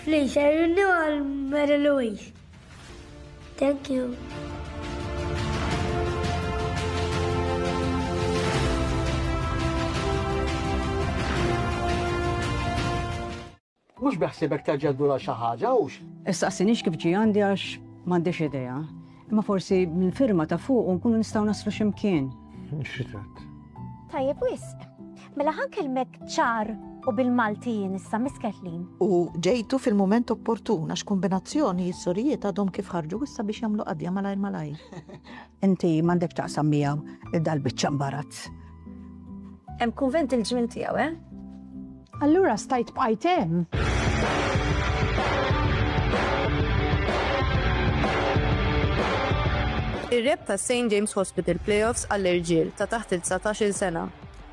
Please, I renew on Mary Louise. Thank you. Mux beħsibek terġa' ddura xi ħaġa hux? Issaqsinix kif ġi għandi għax m'għandix idea. Imma forsi mill-firma ta' fuq nkunu nistgħu naslu x'imkien. Xitet. Tajjeb wisq. Mela ħankelmek ċar u bil-Maltijin issa misketlin. U ġejtu fil-moment opportun għax kombinazzjoni s-sorijiet għadhom kif ħarġu issa biex jagħmlu qadja malajr. Inti m'għandek taqsam miegħu id-dalbiċċa imbarazz. Hemm kunvent il-ġmien tiegħu, Allura stajt bqajt hemm. Ir-reb ta' St. James Hospital Playoffs għall-irġiel ta' taħt il-19 sena.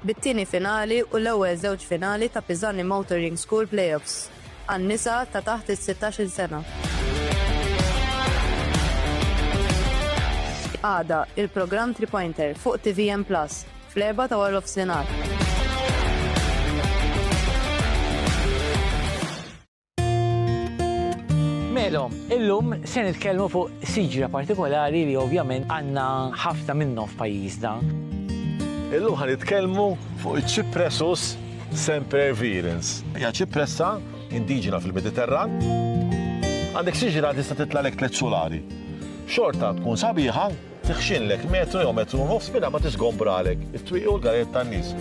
Bit-tieni finali u l-ewwel żewġ finali ta' Pizzani Motoring School Playoffs. Għan-nisa ta' taħt il-16 sena. Għada il-programm 3-pointer fuq TVM Plus fl-4 ta' Wall of Sinar. Melom, illum se nitkellmu fuq siġra partikolari li ovvjament għandna ħafna minnhom f'pajjiżna. Illum ħan nitkellmu fuq iċ-Cypressus sempervirens. Hija ċipressa indiġena fil-Mediterran. Għandek siġra tista' titlalek tliet solari. Xorta tkun sabiħa, tiħxinlek metru jew metru u nofs minn ma tisgombralek it-twieq u l-gariet tan-nies.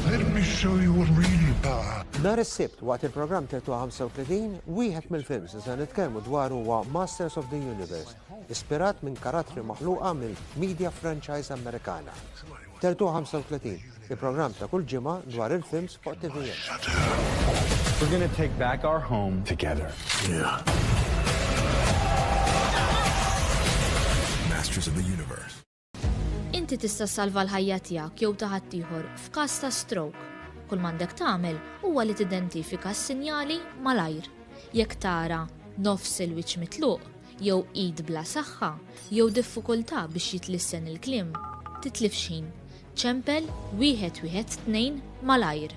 Let me show you what real power. Nar is-sibt waqt il-programm 35 wieħed mill-films se nitkellmu dwar huwa Masters of the Universe, ispirat minn karattri maħluqa mill-media franchise Amerikana. 35, il-programm ta' kull ġimgħa dwar il-films fuq TVN. We're going to take back our home together. Yeah. Masters of the Universe. Inti tista' salva l-ħajja tiegħek jew ta' ħaddieħor f'każ ta' stroke. Kull m'għandek tagħmel huwa li tidentifika s-sinjali malajr. Jekk tara nofs il-wiċċ mitluq, jew id bla saħħa, jew diffikultà biex jitlissen il-kliem, titlif xin. ċempel 112 malajr.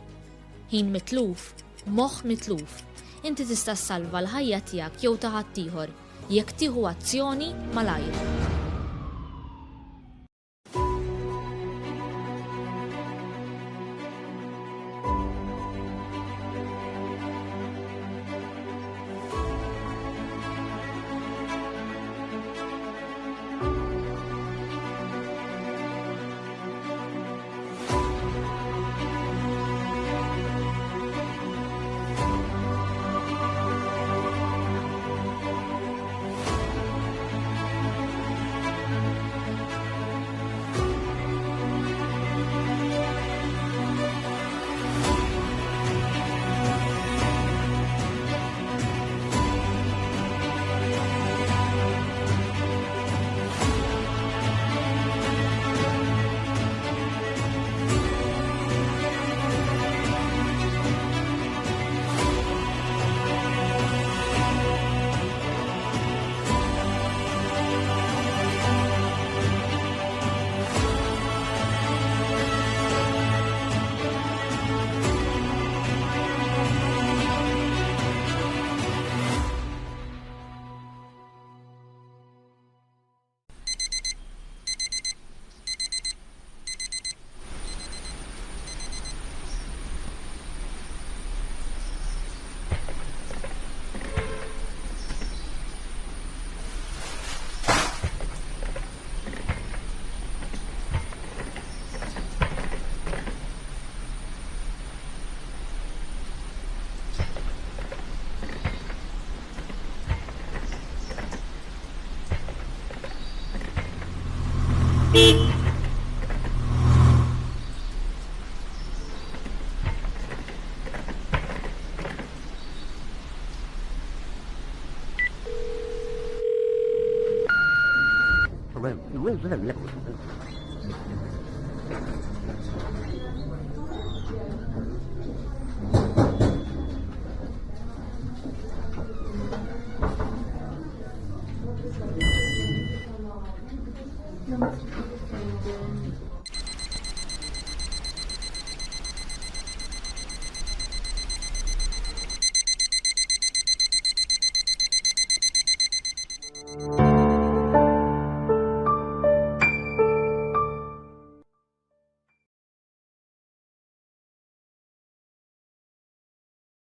Ħin mitluf, moħħ mitluf. Inti tista' salva l-ħajja tiegħek jew ta' ħaddieħor jekk tieħu azzjoni malajr.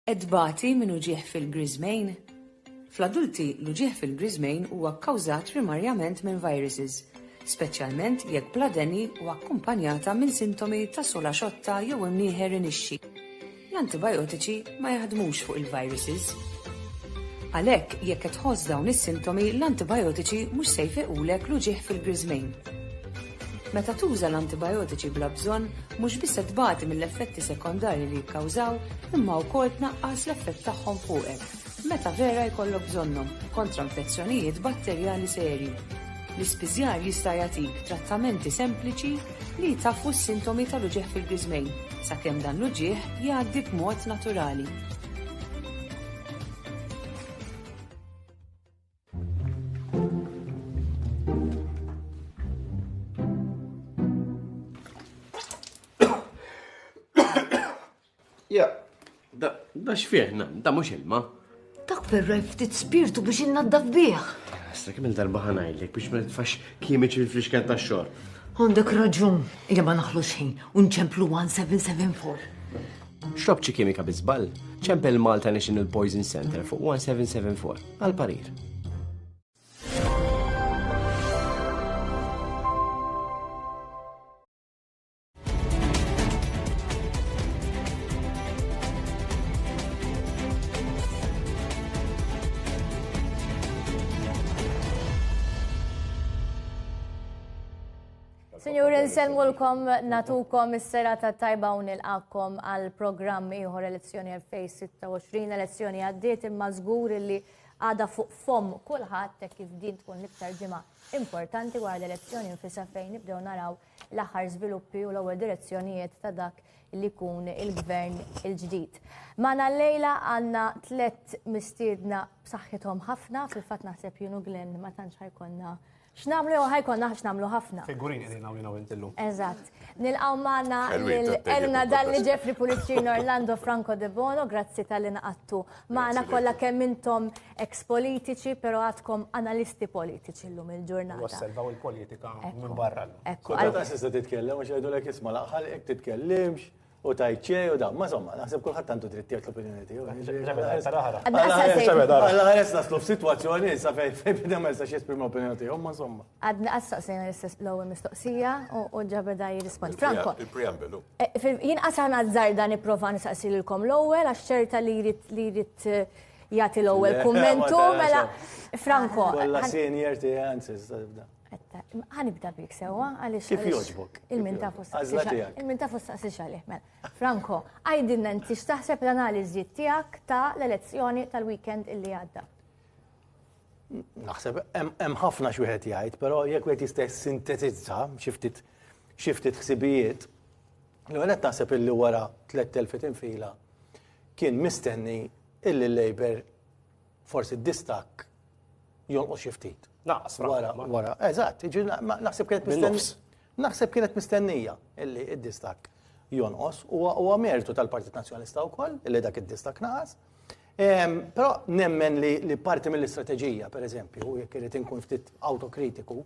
Edbati minn uġieħ fil-Grismane? Fl-adulti l-uġieħ fil-Grismane huwa kkawżat primarjament minn viruses, speċjalment jekk bladeni u akkumpanjata minn sintomi ta' sola xotta jew imnieħer inixxi. L-antibiotiċi ma jaħdmux fuq il-viruses. Għalhekk jekk qed tħoss dawn is-sintomi l-antibiotiċi mhux se jfiqulek l-uġieħ fil-Grismane. Meta tuża l-antibiotiċi bla bżonn, mhux biss tbati mill-effetti sekondarji li jikkawżaw, imma wkoll tnaqqas l-effett tagħhom fuqek. Meta vera jkollok bżonnhom kontra infezzjonijiet batterjali serji. L-ispiżjar jista' jagħtik trattamenti sempliċi li jtaffu s-sintomi tal-uġieħ fil-Grismane, sakemm dan l-uġieħ jgħaddi b'mod naturali. Ja, da xfieħna, da mux ilma. Dak verraj ftit spirtu biex innaddaf bih. Sta kemm il-darba ħanajlek biex ma tfax kimiċi fil-frixkan ta' xor. Għandek raġun, illa ma naħlux ħin, unċemplu 1774. Xrobċi kimika bizbal, ċempel Malta National Poison Center fuq 1774, għal-parir. Signori, nselmulkom natukom is-serata tajba u nilqakom għal programm ieħor elezzjoni 2026, elezzjoni għaddiet imma żgur li għada fuq fom kulħadd kif din tkun l-iktar ġimgħa importanti wara l-elezzjoni nfisha fejn nibdew naraw l-aħħar żviluppi u l-ewwel direzzjonijiet ta' dak li jkun il-gvern il-ġdid. Magħna llejla għandna 3 mistiedna b'saħħithom ħafna, fil-fatt naħseb Junu Glenn ma tantx ħajkonna x'namlu jew ħajkonna x'namlu ħafna. Figurini qegħdin hawn intillum. Eżatt. Nilqgħu magħna lil Dalli Jeffrey Pulicino Orlando Franco De Bono, grazzi tal-li naqattu magħna kollha kemm intom ex-politiċi, però għadkom analisti politiċi llum il-ġurnata. Osservaw il-politika minn barra. Ekku. Għalta s'issa titkellem u xejdulek isma' laqħal jekk titkellimx. U tajċe u da, ma somma, naħseb kulħadd għandu drittijak l-opinjoni tiegħu. Għalla ħares naslu f'sitwazzjoni issa fejn bidem ma jistax jesprima l-opinjoni tiegħu, ma somma. Għadna qassaqsejna l-ewwel mistoqsija u ġabeda jirrispondi. Franco. Il-preambolu. Jien qasana żarda nipprova nisaqsililkom l-ewwel għax ċerta li jrid jagħti l-ewwel kummentu mela Franco. Kollha senior tiegħi anzi tibda. Ħanibda bik sewa, għalix. Kif joġbok? Il-minta fusta xalih. Franco, għajdinna inti x'taħseb l-analiżi tiegħek ta' l-elezzjoni tal-weekend illi għadda? Naħseb hemm ħafna xi wieħed jgħid, però jekk wieħed jista' sintetizza xi ftit ħsibijiet, l-ewwel qed naħseb illi wara 3000 infila kien mistenni illi l-Labor forsi d-distak jonqos xi ftit. Wara, eżatt, naħseb kienet mistennija illi id-distak jonqos u mertu tal-Partit Nazzjonalista wkoll illi dak id-distak naqas. Però nemmen li parti mill-istrateġija, pereżempju, jekk irid inkun ftit autokritiku,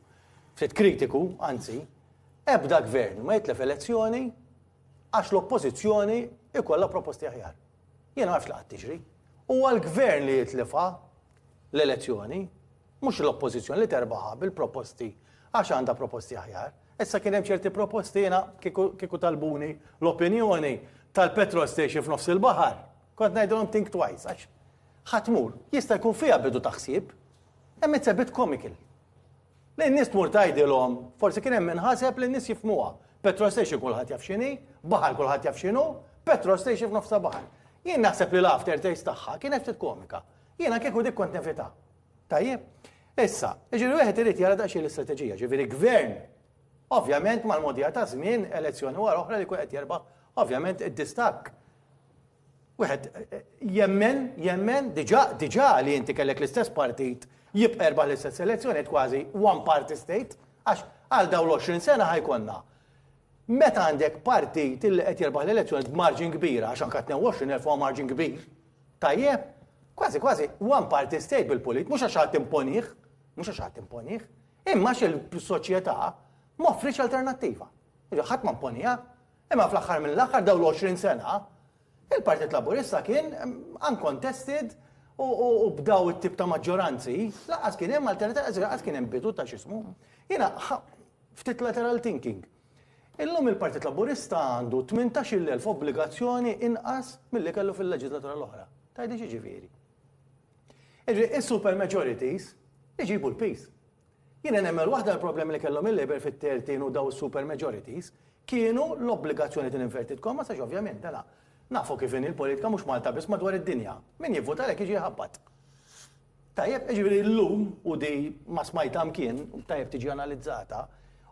ftit kritiku, anzi, ebda gvern ma jitlef elezzjoni għax l-oppożizzjoni ikollha proposti aħjar. Jiena ma nafx laqgħet tiġri. Huwa l-gvern li jitlefha l-elezzjoni, mhux l-oppożizzjoni li terbaħa bil-proposti għax għandha proposti aħjar. Issa kien hemm ċerti proposti jiena kieku talbuni l-opinjoni tal-petrol station f'nofs il-baħar. Kont ngħidulhom think twice għax ħatmur jista' jkun fiha bidu taħsib, hemm it's a bit comical. Lejn nies tmur tgħidilhom, forsi kien hemm minħaseb li n-nies jifhmuha. Petrol station kulħadd jaf x'inhi, baħar kulħadd jaf x'inhu, petrol station f'nofs baħar. Jien naħseb li l-aftertaste tagħha kienet ftit komika. Jiena kieku dik kont nevita. Tajjeb, issa, ġifieri wieħed irid jara daqsxejn l-istrateġija, ġifieri gvern, ovvjament mal-modija ta' żmien elezzjoni wara oħra li jkun qed jerbaħ, ovvjament id-distakk. Wieħed jemmen diġà li inti kellek l-istess partit jibqa' jerbaħ l-istess elezzjoni kważi one party state, għax għal dawn l-20 sena ħajkonna. Meta għandek partit li qed jerbaħ l-elezzjoni b'marġin kbira, għax anke 22,000 huwa marġin kbir, tajjeb, kważi one party state bil-polit, mhux għax ħadd imponih, imma x-soċjetà m'offriċ alternattiva. Ħadd ma mponija, imma fl-aħħar mill-aħħar dawn l-20 sena Il-Partit Laburista kien uncontested u bdaw it-tip ta' maġġoranzi, laqas kien hemm alternativa, laqas kien hemm bidu ta' x'ismu. Jiena ftit lateral thinking. Illum il-Partit Laburista għandu 18,000 obbligazzjoni inqas milli kellu fil-leġislatura l-oħra. Tajdi ġifieri. Is-super majorities iġibu l-peace. Jiena nemmel waħda l-problemi li kellhom il-Labour fit-13 u daw is-super majorities kienu l-obbligazzjoni tin-inverted comma sax ovvjament dela. Nafu kif il-politika mhux Malta biss madwar id-dinja. Min jivvota lek jiġi ħabbat. Tajjeb, ġifieri llum u di ma smajta mkien, tajjeb tiġi analizzata.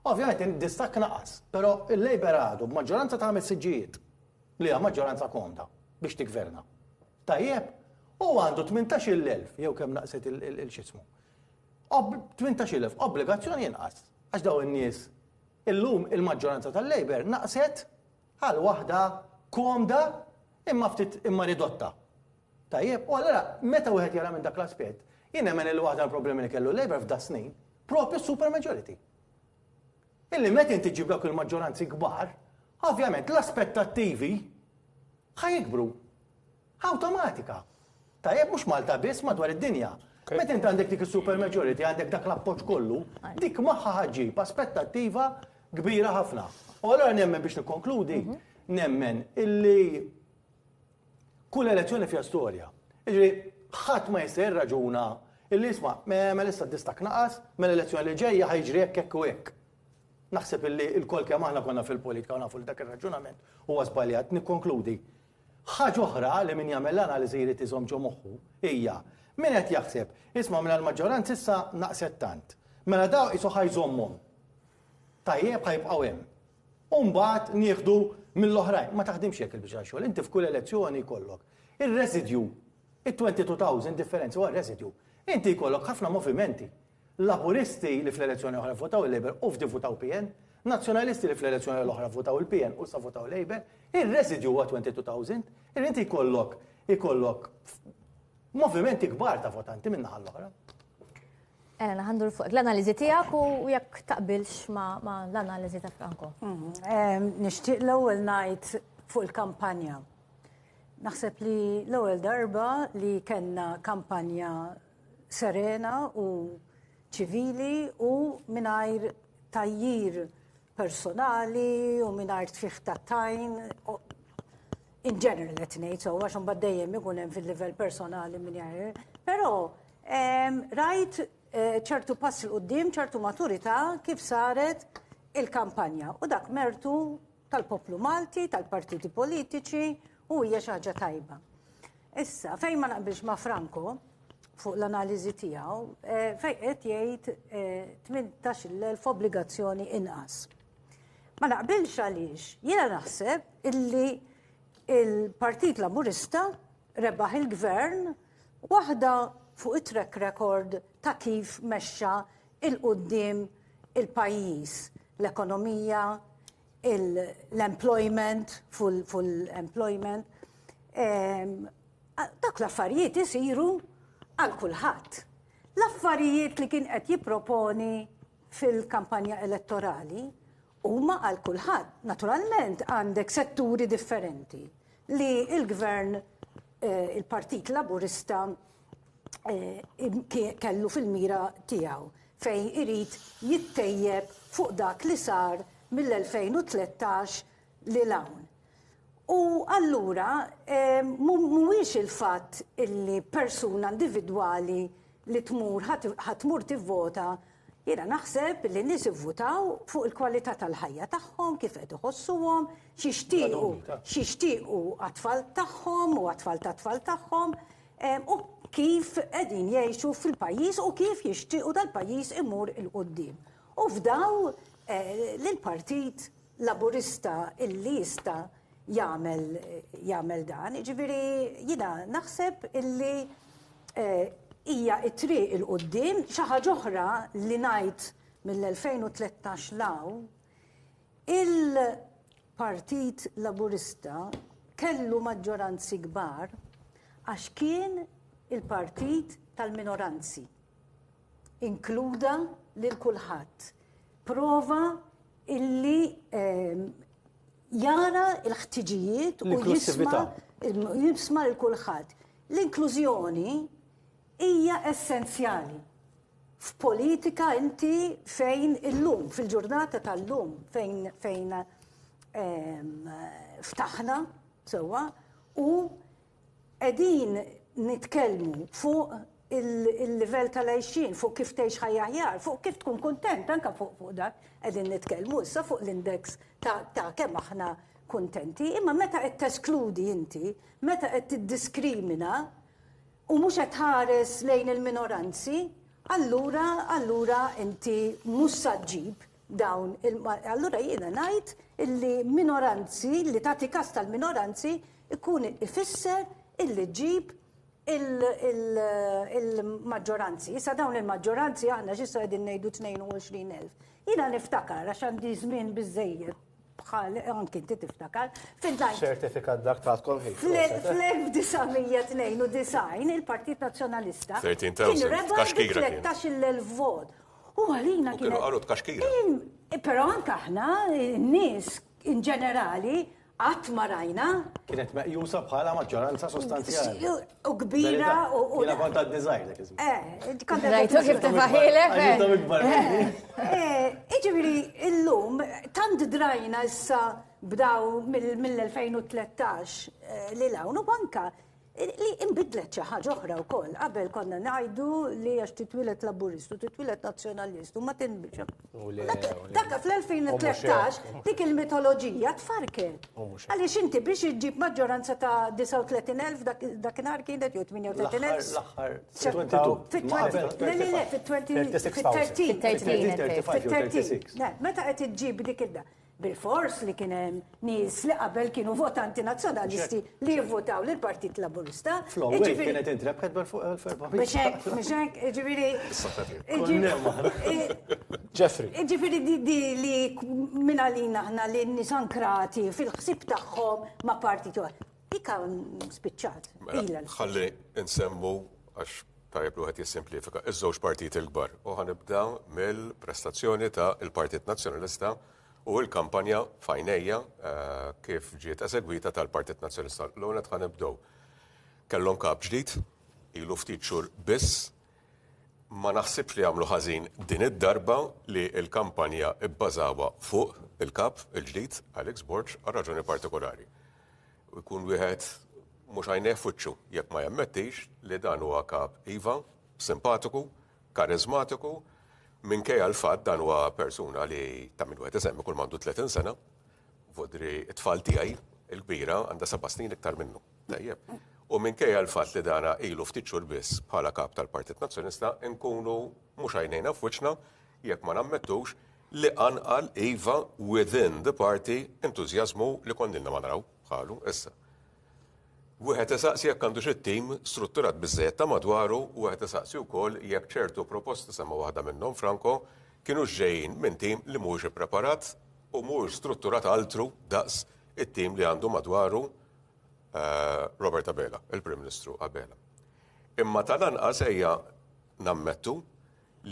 Ovvjament id-distak naqas, però il-Labour għadu b'maġġoranza ta' siġġijiet li hija maġġoranza komda biex tikgverna. Tajjeb, u għandu 18,000 jew kemm naqset il-xismu. 18,000 obbligazzjoni jinqas. Għax daw in-nies illum il-maġġoranza tal-Labour naqset għal waħda komda imma ftit imma ridotta. Tajjeb, u allura meta wieħed jara minn dak l-aspett, jien hemm il-waħda l-problemi li kellu Labour f'da snin, propju super majority. Illi meta inti ġib dak il-maġġoranzi kbar, ovvjament l-aspettattivi ħajikbru. Awtomatika. Tajjeb mhux Malta biss madwar id-dinja. Meta inti għandek dik is-super majority, għandek dak l-appoġġ kollu, dik magħha ħaġġib aspettattiva kbira ħafna. U allura nemmen biex nikkonkludi, nemmen illi kull elezzjoni fija storja. Iġri, ħadd ma jista' jirraġuna illi isma' mela issa distak naqas, mela l-elezzjoni li ġejja ħajġri hekk u hekk. Naħseb illi l-kol kemm aħna konna fil-politika u nafu li dak ir-raġunament huwa żbaljat. Nikkonkludi. Ħaġa oħra li min jagħmel l-analiżi jrid iżomm ġo moħħu hija min qed jaħseb isma' mela l-maġġoranza issa naqset tant. Mela daw isu ħajżommhom. Tajjeb ħajbqgħu hemm. U mbagħad nieħdu mill-oħrajn. Ma taħdimx hekk il-biċċa xogħol. Inti f'kull elezzjoni jkollok ir-residue, il-22,000 differenzi huwa r-residue. Inti jkollok ħafna movimenti. Laburisti li fl-elezzjoni oħra votaw il-Labour u f'di votaw PN, nazzjonalisti li fl-elezzjoni l-oħra votaw il-PN u sa votaw Labour, ir-residue huwa 22,000, inti jkollok movimenti kbar ta' votanti minnaħa l-oħra. Elena, ħandur fuq l-analiżi tiegħek u jekk taqbilx ma l-analiżi ta' Franco. Nixtieq l-ewwel ngħid fuq il-kampanja. Naħseb li l-ewwel darba li kellna kampanja serena u ċivili u mingħajr tajjir personali u mingħajr tfiħ ta' tajn. In general qed ngħid so għax imbagħad dejjem ikun hemm fil-livell personali mingħajr. Però rajt ċertu pass il qudiem, ċertu maturità kif saret il-kampanja. U dak mertu tal-poplu Malti, tal-partiti politiċi u hija xi ħaġa tajba. Issa, fejn ma naqbilx ma' Franco fuq l-analiżi tiegħu, fejn qed jgħid 18,000 obbligazzjoni inqas. Ma naqbilx għaliex, jiena naħseb illi il-Partit Laburista rebaħ il-Gvern waħda fuq it-track record ta' kif mexxa il-qudiem il-pajjiż, l-ekonomija, l-employment, full employment. Dak l-affarijiet isiru għal kulħadd. L-affarijiet li kien qed jipproponi fil-kampanja elettorali huma għal kulħadd. Naturalment għandek setturi differenti li il-Gvern, il-Partit Laburista kellu fil-mira tiegħu fejn irid jittejjeb fuq dak li sar mill-2013 li hawn. U allura mhuwiex il-fatt illi persuna individwali li ħatmur tivvota, jiena naħseb li nies ivvutaw fuq il-kwalità tal-ħajja tagħhom, kif qed iħossuhom, xixtiequ għat-tfal tagħhom u għat-tfal tat-tfal tagħhom u kif qegħdin jgħixu fil-pajjiż u kif jixtiequ dal-pajjiż imur il-qudiem. U f'daw l-Partit Laburista illi jista' jagħmel dan, ġifieri jiena naħseb illi hija t-triq il-qudiem xi ħaġa oħra li ngħid mill-2013 law il-Partit Laburista kellu maġġoranzi kbar għax kien il-partit tal-minoranzi. Inkluda lil kulħadd. Prova illi jara l-ħtiġijiet u jisma jisma' l-kulħadd. L-inklużjoni hija essenzjali. F'politika inti fejn illum, fil-ġurnata tal-lum, fejn ftaħna, sewa, u qegħdin nitkellmu fuq il-livell tal-għajxin, fuq kif tgħix ħajja aħjar, fuq kif tkun kuntent, anke fuq dak qegħdin nitkellmu issa fuq l-index ta' kemm aħna kuntenti, imma meta qed teskludi inti, meta qed tiddiskrimina u mhux qed tħares lejn il-minoranzi, allura inti mhux se ġġib dawn allura jiena ngħid illi minoranzi li tagħti każ tal-minoranzi ikun ifisser illi ġġib il-maġġoranzi. Issa dawn il-maġġoranzi aħna ġissa qegħdin ngħidu 22,000. Jiena niftakar għax għandi żmien biżżejjed bħal anke inti tiftakar. Ċertifikat dak tagħtkom fl-1992 il-Partit Nazzjonalista kien reba 13,000 vot. U għalina kien. Kienu tkaxkira. Però anke aħna n-nies in ġenerali qatt ma rajna. Kienet meqjusa bħala maġġoranza sostanzjali. U kbira u. Kiena kont għad design dak iżmin. Rajtu kif tifaħilek? Iġifieri illum tant drajna issa bdaw mill-2013 li hawn u banka li imbidlet xi ħaġa oħra wkoll. Qabel konna ngħidu li għax titwilet laburistu, titwilet nazzjonalistu, ma tinbiġa. Dakka fl-2013 dik il-mitoloġija tfarket. Għaliex inti biex iġġib maġġoranza ta' 39,000 dakinhar kienet jew 38,000. Fit-13. Meta qed iġġib dik id-da. Bil-fors li kien hemm nies li qabel kienu votanti nazzjonalisti li jivvotaw lil Partit Laburista. Fl-ewwel kienet intrebħet bil-4. Biex hekk, ġifieri. Jeffrey. Ġifieri di li minn għalina aħna li n-nies ankrati fil-ħsieb tagħhom ma' partit oħra. Ika spiċċat. Ħalli nsemmu għax tajjeb li wieħed jissimplifika iż-żewġ partiti l-kbar u ħanibda mill-prestazzjoni ta' il-Partit Nazzjonalista u l-kampanja fajnejja kif ġiet eżegwita tal-Partit Nazzjonalista. L-għonet ħanibdew. Kellhom kap ġdid, ilu ftit xhur biss, ma naħsibx li għamlu ħażin din id-darba li l-kampanja bbażawha fuq il-kap il-ġdid Alex Borg għal raġuni partikolari. U jkun wieħed mhux għajnejh fuċċu jekk ma jammettix li dan huwa kap iva, simpatiku, karizmatiku, minkejja l-fatt dan huwa persuna li ta' min wieħed eżemmi kull mandu 30 sena, vodri t-tfal tiegħi il-kbira għandha 7 snin iktar minnu. Tajjeb. U minkejja l-fatt li dana ilu ftit xhur biss bħala kap tal-Partit Nazzjonista nkunu mhux għajnejna f'wiċċna jekk ma nammettux li anqal iva within the party entużjażmu li konnilna ma naraw bħalu issa. Wieħed isaqsi jekk għandux it-tim strutturat biżżejjed ta' madwaru u wieħed isaqsi wkoll jekk ċertu proposti semma waħda minnhom Franco kienu ġejjin minn tim li mhux ippreparat u mhux strutturat altru daqs it-tim li għandu madwaru Robert Abela, il-Prim Ministru Abela. Imma tal-anqas ejja nammettu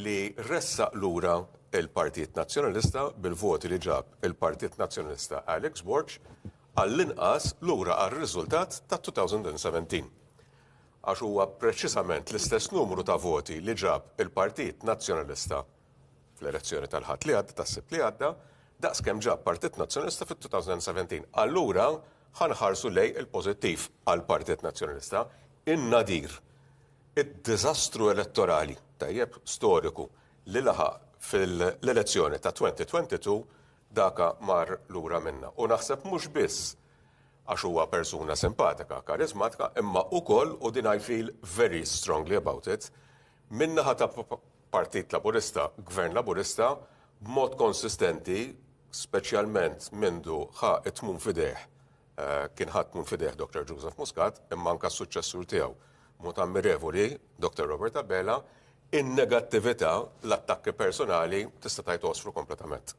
li ressaq lura il-Partit Nazzjonalista bil-voti li ġab il-Partit Nazzjonalista Alex Borg għall-inqas lura għal-riżultat ta' 2017. Għax huwa preċisament l-istess numru ta' voti li ġab il-Partit Nazzjonalista fl-elezzjoni tal-ħadd li għadda, tas-sibt li għadda, daqs kemm ġab Partit Nazzjonalista fit-2017. Allura ħanħarsu lej il-pożittiv għall-Partit Nazzjonalista in-nadir id-diżastru elettorali tajjeb storiku li laħaq fil-elezzjoni ta' 2022 daka mar lura minna. U naħseb mhux biss għax huwa persuna simpatika, karizmatika, imma ukoll u din I feel very strongly about it, minnaħa ta' Partit Laburista, Gvern Laburista, b'mod konsistenti, speċjalment mindu ħa it-tmun fideħ, kien ħadd tmun fideħ Dr. Joseph Muscat, imma anke s-suċċessur tiegħu, mod ammirevoli, Dr. Robert Abela, in-negattività, l-attakki personali tista' tgħid osfru kompletament.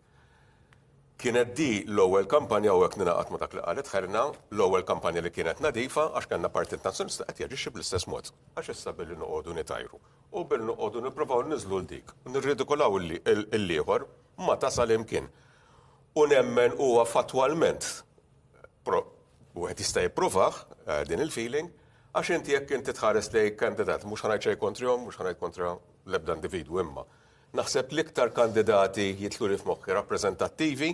Kienet di l-ewwel kampanja u hekk ninaqat ma dak li qalet ħerna, l-ewwel kampanja li kienet nadifa għax kellna Partit Nazzjonalista qed jaġixxi bl-istess mod. Għax issa billi noqogħdu nitajru u billi noqogħdu nippruvaw niżlu l-dik, nirridikolaw il-ieħor ma tasal imkien. U nemmen huwa fatwalment u għed jista' jippruvaħ din il-feeling, għax inti jekk inti tħares lej kandidat, mhux ħanajt xejn kontrihom, mhux ħanajt kontra l-ebda individwu imma. Naħseb l-iktar kandidati jitlu li f'moħħi rappreżentattivi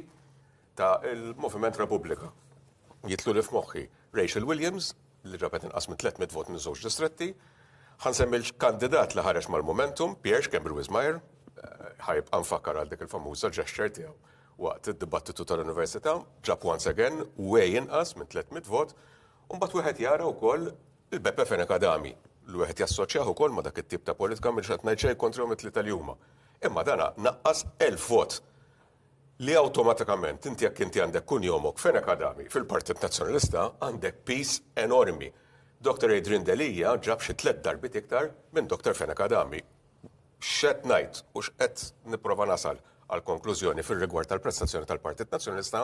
ta' il-Moviment Repubblika. Jitlu li f'moħħi Rachel Williams, li ġabet inqas minn 300 vot minn żewġ distretti, ħansemmi l-kandidat li ħareġ mal-Momentum, Pierce Kember Wismayer, ħajbqa' nfakkar għal dik il-famuża gesture tiegħu waqt id-dibattitu tal-Università, ġab once again way inqas minn 300 vot, u mbagħad wieħed jara wkoll il-Beppe Fenek Adami, li wieħed jassoċjaħ ukoll ma' dak it-tip ta' politika minn xed ngħid xejn kontrihom it-tlieta li huma. Imma dana naqqas 1000 vot li awtomatikament inti jekk inti għandek kun jomok Fenek Adami fil-Partit Nazzjonalista għandek peace enormi. Dr. Adrian Delija ġab xi 3 darbit iktar minn Dr. Fenek Adami. X'qed ngħid u x'qed nipprova nasal għal konklużjoni fil-rigward tal-prestazzjoni tal-Partit Nazzjonalista,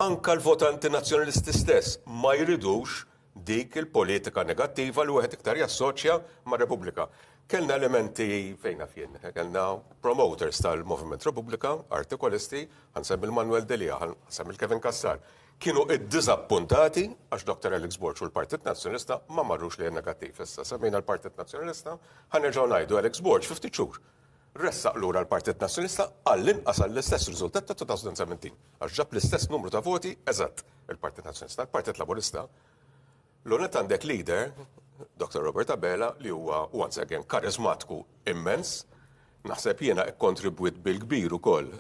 anka l-votanti nazzjonalisti stess ma jridux dik il-politika negattiva li wieħed iktar jassoċja ma' Repubblika. Kellna elementi fejna fien, kellna promoters tal-Moviment Repubblika, artikolisti, ħansemmi il-Manuel Delia, ħansemmi il-Kevin Kassar, kienu id-diżappuntati għax Dr. Alex Borch u l-Partit Nazzjonalista ma marrux li negattiv. Issa semmejna l-Partit Nazzjonalista, ħanerġgħu ngħidu Alex Borch 50 xhur. Ressaq lura l-Partit Nazzjonalista għall-inqas għall-istess riżultat ta' 2017, għax ġab l-istess numru ta' voti eżatt il-Partit Nazzjonalista, il-Partit Laburista. L-unet għandek leader, Dr. Robert Abela, li huwa once again karizmatiku immens, naħseb jiena kontribwit bil-kbir ukoll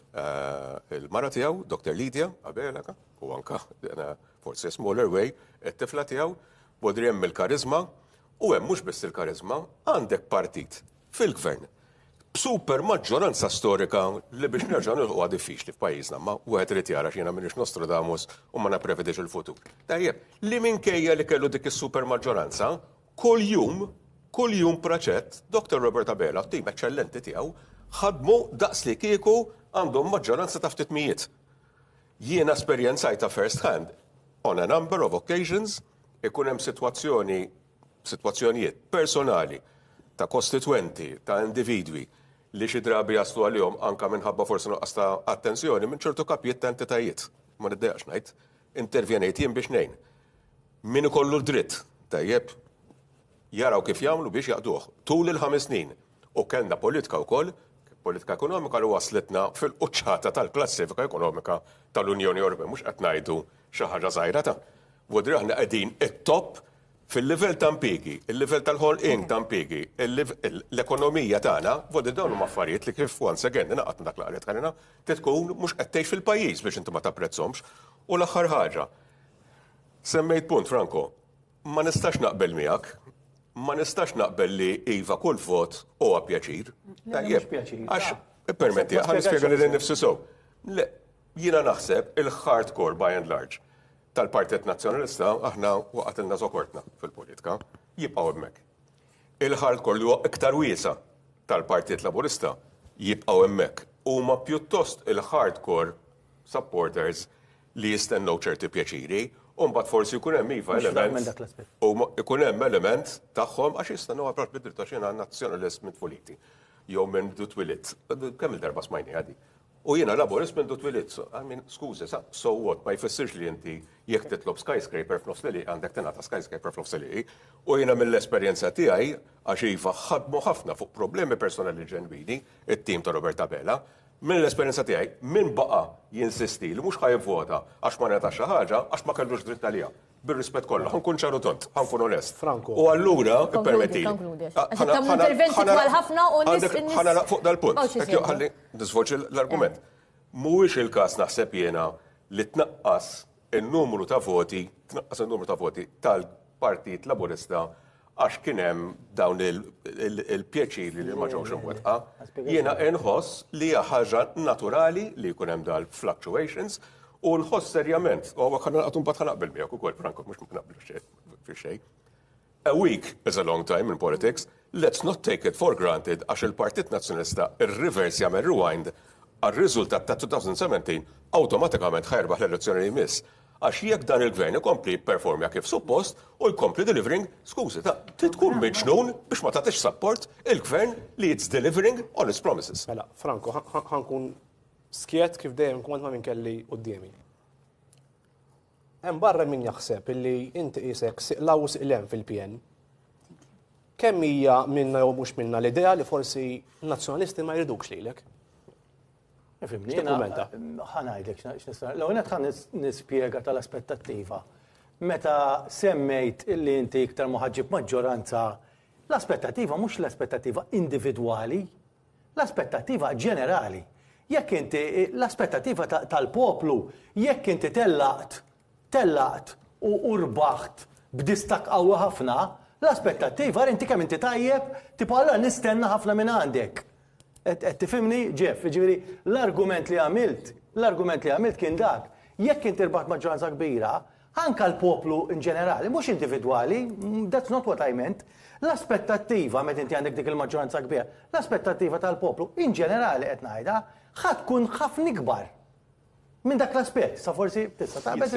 il-mara tiegħu, Dr. Lydia Abela, u anka forsi smaller way, it-tifla tiegħu, bodri hemm il-karizma, u hemm mhux biss il-karizma, għandek partit fil-gvern. B'super maġġoranza storika li biex nerġa' nilħuha diffiċli f'pajjiżna, ma wieħed irid jara x'jiena m'iniex Nostradamus u ma napprevedix il-futur. Tajjeb, li minkejja li kellu dik is-super maġġoranza, kull jum praċett, Dr. Robert Abela, tim eċċellenti tiegħu, ħadmu daqs li kieku għandhom maġġoranza ta' ftit mijiet. Jiena esperjenzajta first hand on a number of occasions ikun hemm sitwazzjonijiet personali ta' kostituenti, ta' individwi li xi drabi jaslu għalihom anke minħabba forsi nuqqas ta' attenzjoni minn ċertu kapijiet ta' entitajiet. Ma niddejjax ngħid, intervjenejt jien biex ngħin. Min ikollu l-dritt, tajjeb, jaraw kif jagħmlu biex jaqduh tul il-5 snin. U kellna politika wkoll, politika ekonomika li waslitna fil-quċċata tal-klassifika ekonomika tal-Unjoni Ewropea, mhux qed ngħidu xi ħaġa żgħira ta'. Wadri aħna qegħdin it-top fil-livell ta' impjiegi, il-livell tal-ħolqien ta' impjiegi, l-ekonomija tagħna, vodi dawn huma affarijiet li kif once again inaqgħod dak l-qariet ħalina tkun mhux qed tgħix fil-pajjiż biex inti ma tapprezzhomx. U l-aħħar ħaġa. Semmejt punt, Franco, ma nistax naqbel miegħek, ma nistax naqbel li iva kull vot huwa pjaċir. Għax ippermetti, ħa nispjega lil nifsi sew. Le, jiena naħseb il-hardcore by and large tal-Partit Nazzjonalista aħna waqatilna zokortna fil-politika, jibqgħu hemmhekk. Il-hardcore li huwa iktar wiesa tal-Partit Laburista jibqgħu hemmhekk. Huma pjuttost il-hardcore supporters li jistennew ċerti pjaċiri, u mbagħad forsi jkun hemm iva element ikun hemm element tagħhom għax jistennew approċċ bid-dritt għax jiena nazzjonalist minn Twiliti. Jew minn Dutwilit. Kemm il-darba smajni għadi. U jiena laborist minn Dutwilit. Skużi, so what, ma jfissirx li inti jekk titlob skyscraper f'nofs li għandek tingħata skyscraper f'nofs li. U jiena mill-esperjenza tiegħi għax iva ħadmu ħafna fuq problemi personali ġenwini, it-tim ta' Robert Abela, mill-esperjenza tiegħi min baqa' jinsisti li mhux ħajvvota għax ma netax xi ħaġa għax ma kellux dritt għaliha. Bir-rispett kollha, ħankun ċaru tont, ħankun onest. U allura permetti. Ħana fuq dal-punt. Ħalli nisvoċi l-argument. Mhuwiex il-każ naħseb jiena li tnaqqas in-numru ta' voti, tal-Partit Laburista għax kien hemm dawn il-pjaċiri li ma ġewx imwettqa. Jiena inħoss li hija ħaġa naturali li jkun hemm dal-fluctuations u nħoss serjament, u għatum bat ħanaqbel miegħek ukoll, Franco, mhux ma naqbel fi xejn. A week is a long time in politics. Let's not take it for granted għax il-Partit Nazzjonalista ir-reverse jagħmel rewind għar-riżultat ta' 2017 awtomatikament ħajrbaħ l-elezzjoni li jmiss. Għax jekk dan il-gvern ikompli performja kif suppost u jkompli delivering, skużi, tkun miġnun biex ma tagħtix support il-gvern li it's delivering on its promises. Mela, Franco, ħankun skiet kif dejjem kont ma' min kelli qudiemi. hemm barra min jaħseb illi inti qisek siqlaw siqlem fil-PN. Kemm hija minna jew mhux minna l-idea li forsi nazzjonalisti ma jridux lilek? Fimni, ħanajdlek x'nista' l-ewwel ħan nispjega tal-aspettattiva. Meta semmejt illi inti iktar muħaġġib maġġoranza, l-aspettattiva mhux l-aspettattiva individwali, l-aspettattiva ġenerali. Jekk inti l-aspettattiva tal-poplu, jekk inti tellaqt u rbaħt b'distak qawwi ħafna, l-aspettattiva inti kemm inti tajjeb, tipo allura nistenna ħafna minn għandek. Qed tifhimni, Jeff, jiġifieri l-argument li għamilt kien dak. Jekk inti rbaħt maġġoranza kbira, anka l-poplu in ġenerali, mhux individwali, that's not what I meant. L-aspettattiva meta inti għandek dik il-maġġoranza kbira, l-aspettattiva tal-poplu in ġenerali qed ngħidha ħadd tkun ħafna ikbar. Minn dak l-aspett, sa forsi tista' taqbel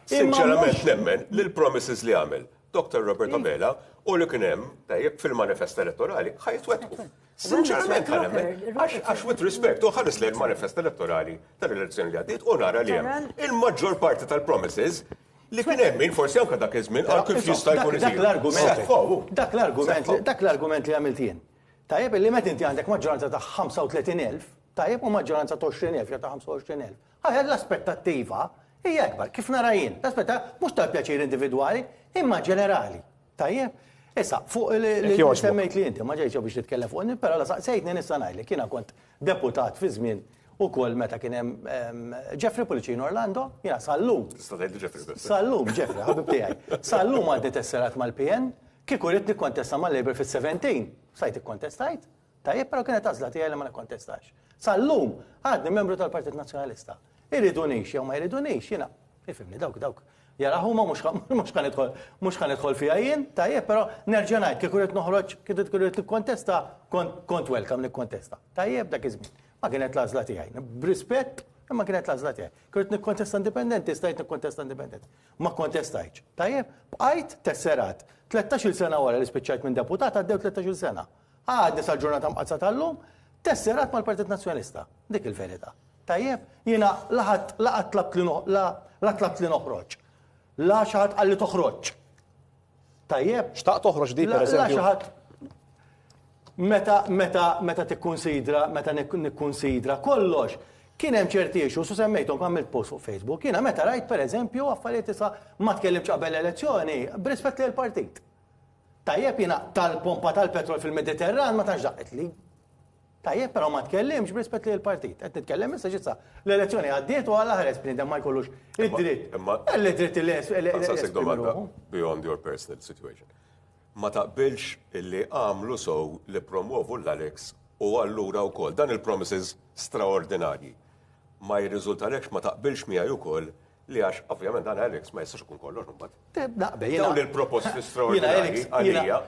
Sinċerament nemmen li l-promises li għamel Dr. Robert Abela u li kien hemm tajjeb fil-manifest elettorali ħajtwettqu. Sinċerament ħanemmen, għax with respect u ħares li l-manifest elettorali tal-elezzjoni li għaddiet u nara li hemm il-maġġor parti tal-promises li kien hemm min forsi anke dak iż-żmien għal kif jista' jkun iżid. Dak l-argument li għamilt jien. Tajjeb li meta inti għandek maġġoranza ta' 35,000, tajjeb u maġġoranza ta' 20,000 jew ta' 25,000. Ħajja l-aspettattiva hija akbar. Kif nara jien? L-aspettattiva mhux tal-pjaċir individwali, imma ġenerali. Tajjeb? Issa, fuq li semmejt li inti, ma ġejċa biex titkellem fuq, però sejtni nista' ngħidlek, jiena kont deputat fi żmien ukoll meta kien hemm Jeffrey Policino Orlando, jiena sallum. Tista' tgħid Jeffrey. Sallum, Jeffrey, ħabib tiegħi. Sallum għaddi tesserat mal-PN, kieku rid nikkontesta mal-Labour fis-17. Sajt ikkontestajt. Tajjeb, però kienet għażla tiegħi li ma nikkontestax. Sallum għadni membru tal-Partit Nazzjonalista. Irridunix jew ma jridunix, jiena ifhimni dawk. Jara huma mhux ħanidħol fiha jien, tajjeb, però nerġa' ngħid kieku rid noħroġ, kieku rid nikkontesta, kont welcome nikkontesta. Tajjeb dak iż-żmien. Ma kienet l-għażla tiegħi. B'rispett, imma kienet l-għażla tiegħi. Kieku rid nikkontesta indipendenti, stajt nikkontesta indipendenti. Ma kkontestajtx. Tajjeb, bqajt tesserat. 13-il sena wara li spiċċajt minn deputat għaddew 13-il sena. Għadni sal-ġurnata mqazza tal-lum, tesserat mal-Partit Nazzjonalista. Dik il-verità. Tajjeb, jiena laqat tlabt li noħroġ. La xaħat għalli toħroġ. Tajjeb. Xtaq toħroġ di per eżempju. La xaħat meta nikkonsidra kollox. Kien hemm ċerti issue, su semmejthom għamilt post fuq Facebook. Jiena meta rajt pereżempju affarijiet issa ma tkellimx qabel l-elezzjoni b'rispett lill partit. Tajjeb jiena tal-pompa tal-petrol fil-Mediterran ma tantx daqqet li. Tajjeb, però ma tkellimx b'rispett lill partit. Qed nitkellem issa ġissa l-elezzjoni għaddiet u għal aħres bniedem ma jkollux id-dritt. L-dritt il domanda beyond your personal situation. Ma taqbilx illi għamlu sow li promuovu l-Alex u allura wkoll dan il-promises straordinarji. Ma jirriżultalekx ma taqbilx miegħi wkoll li għax ovvjament dan Alex ma jistax ikun kollox imbagħad. Dawn il-proposti straordinarji għalija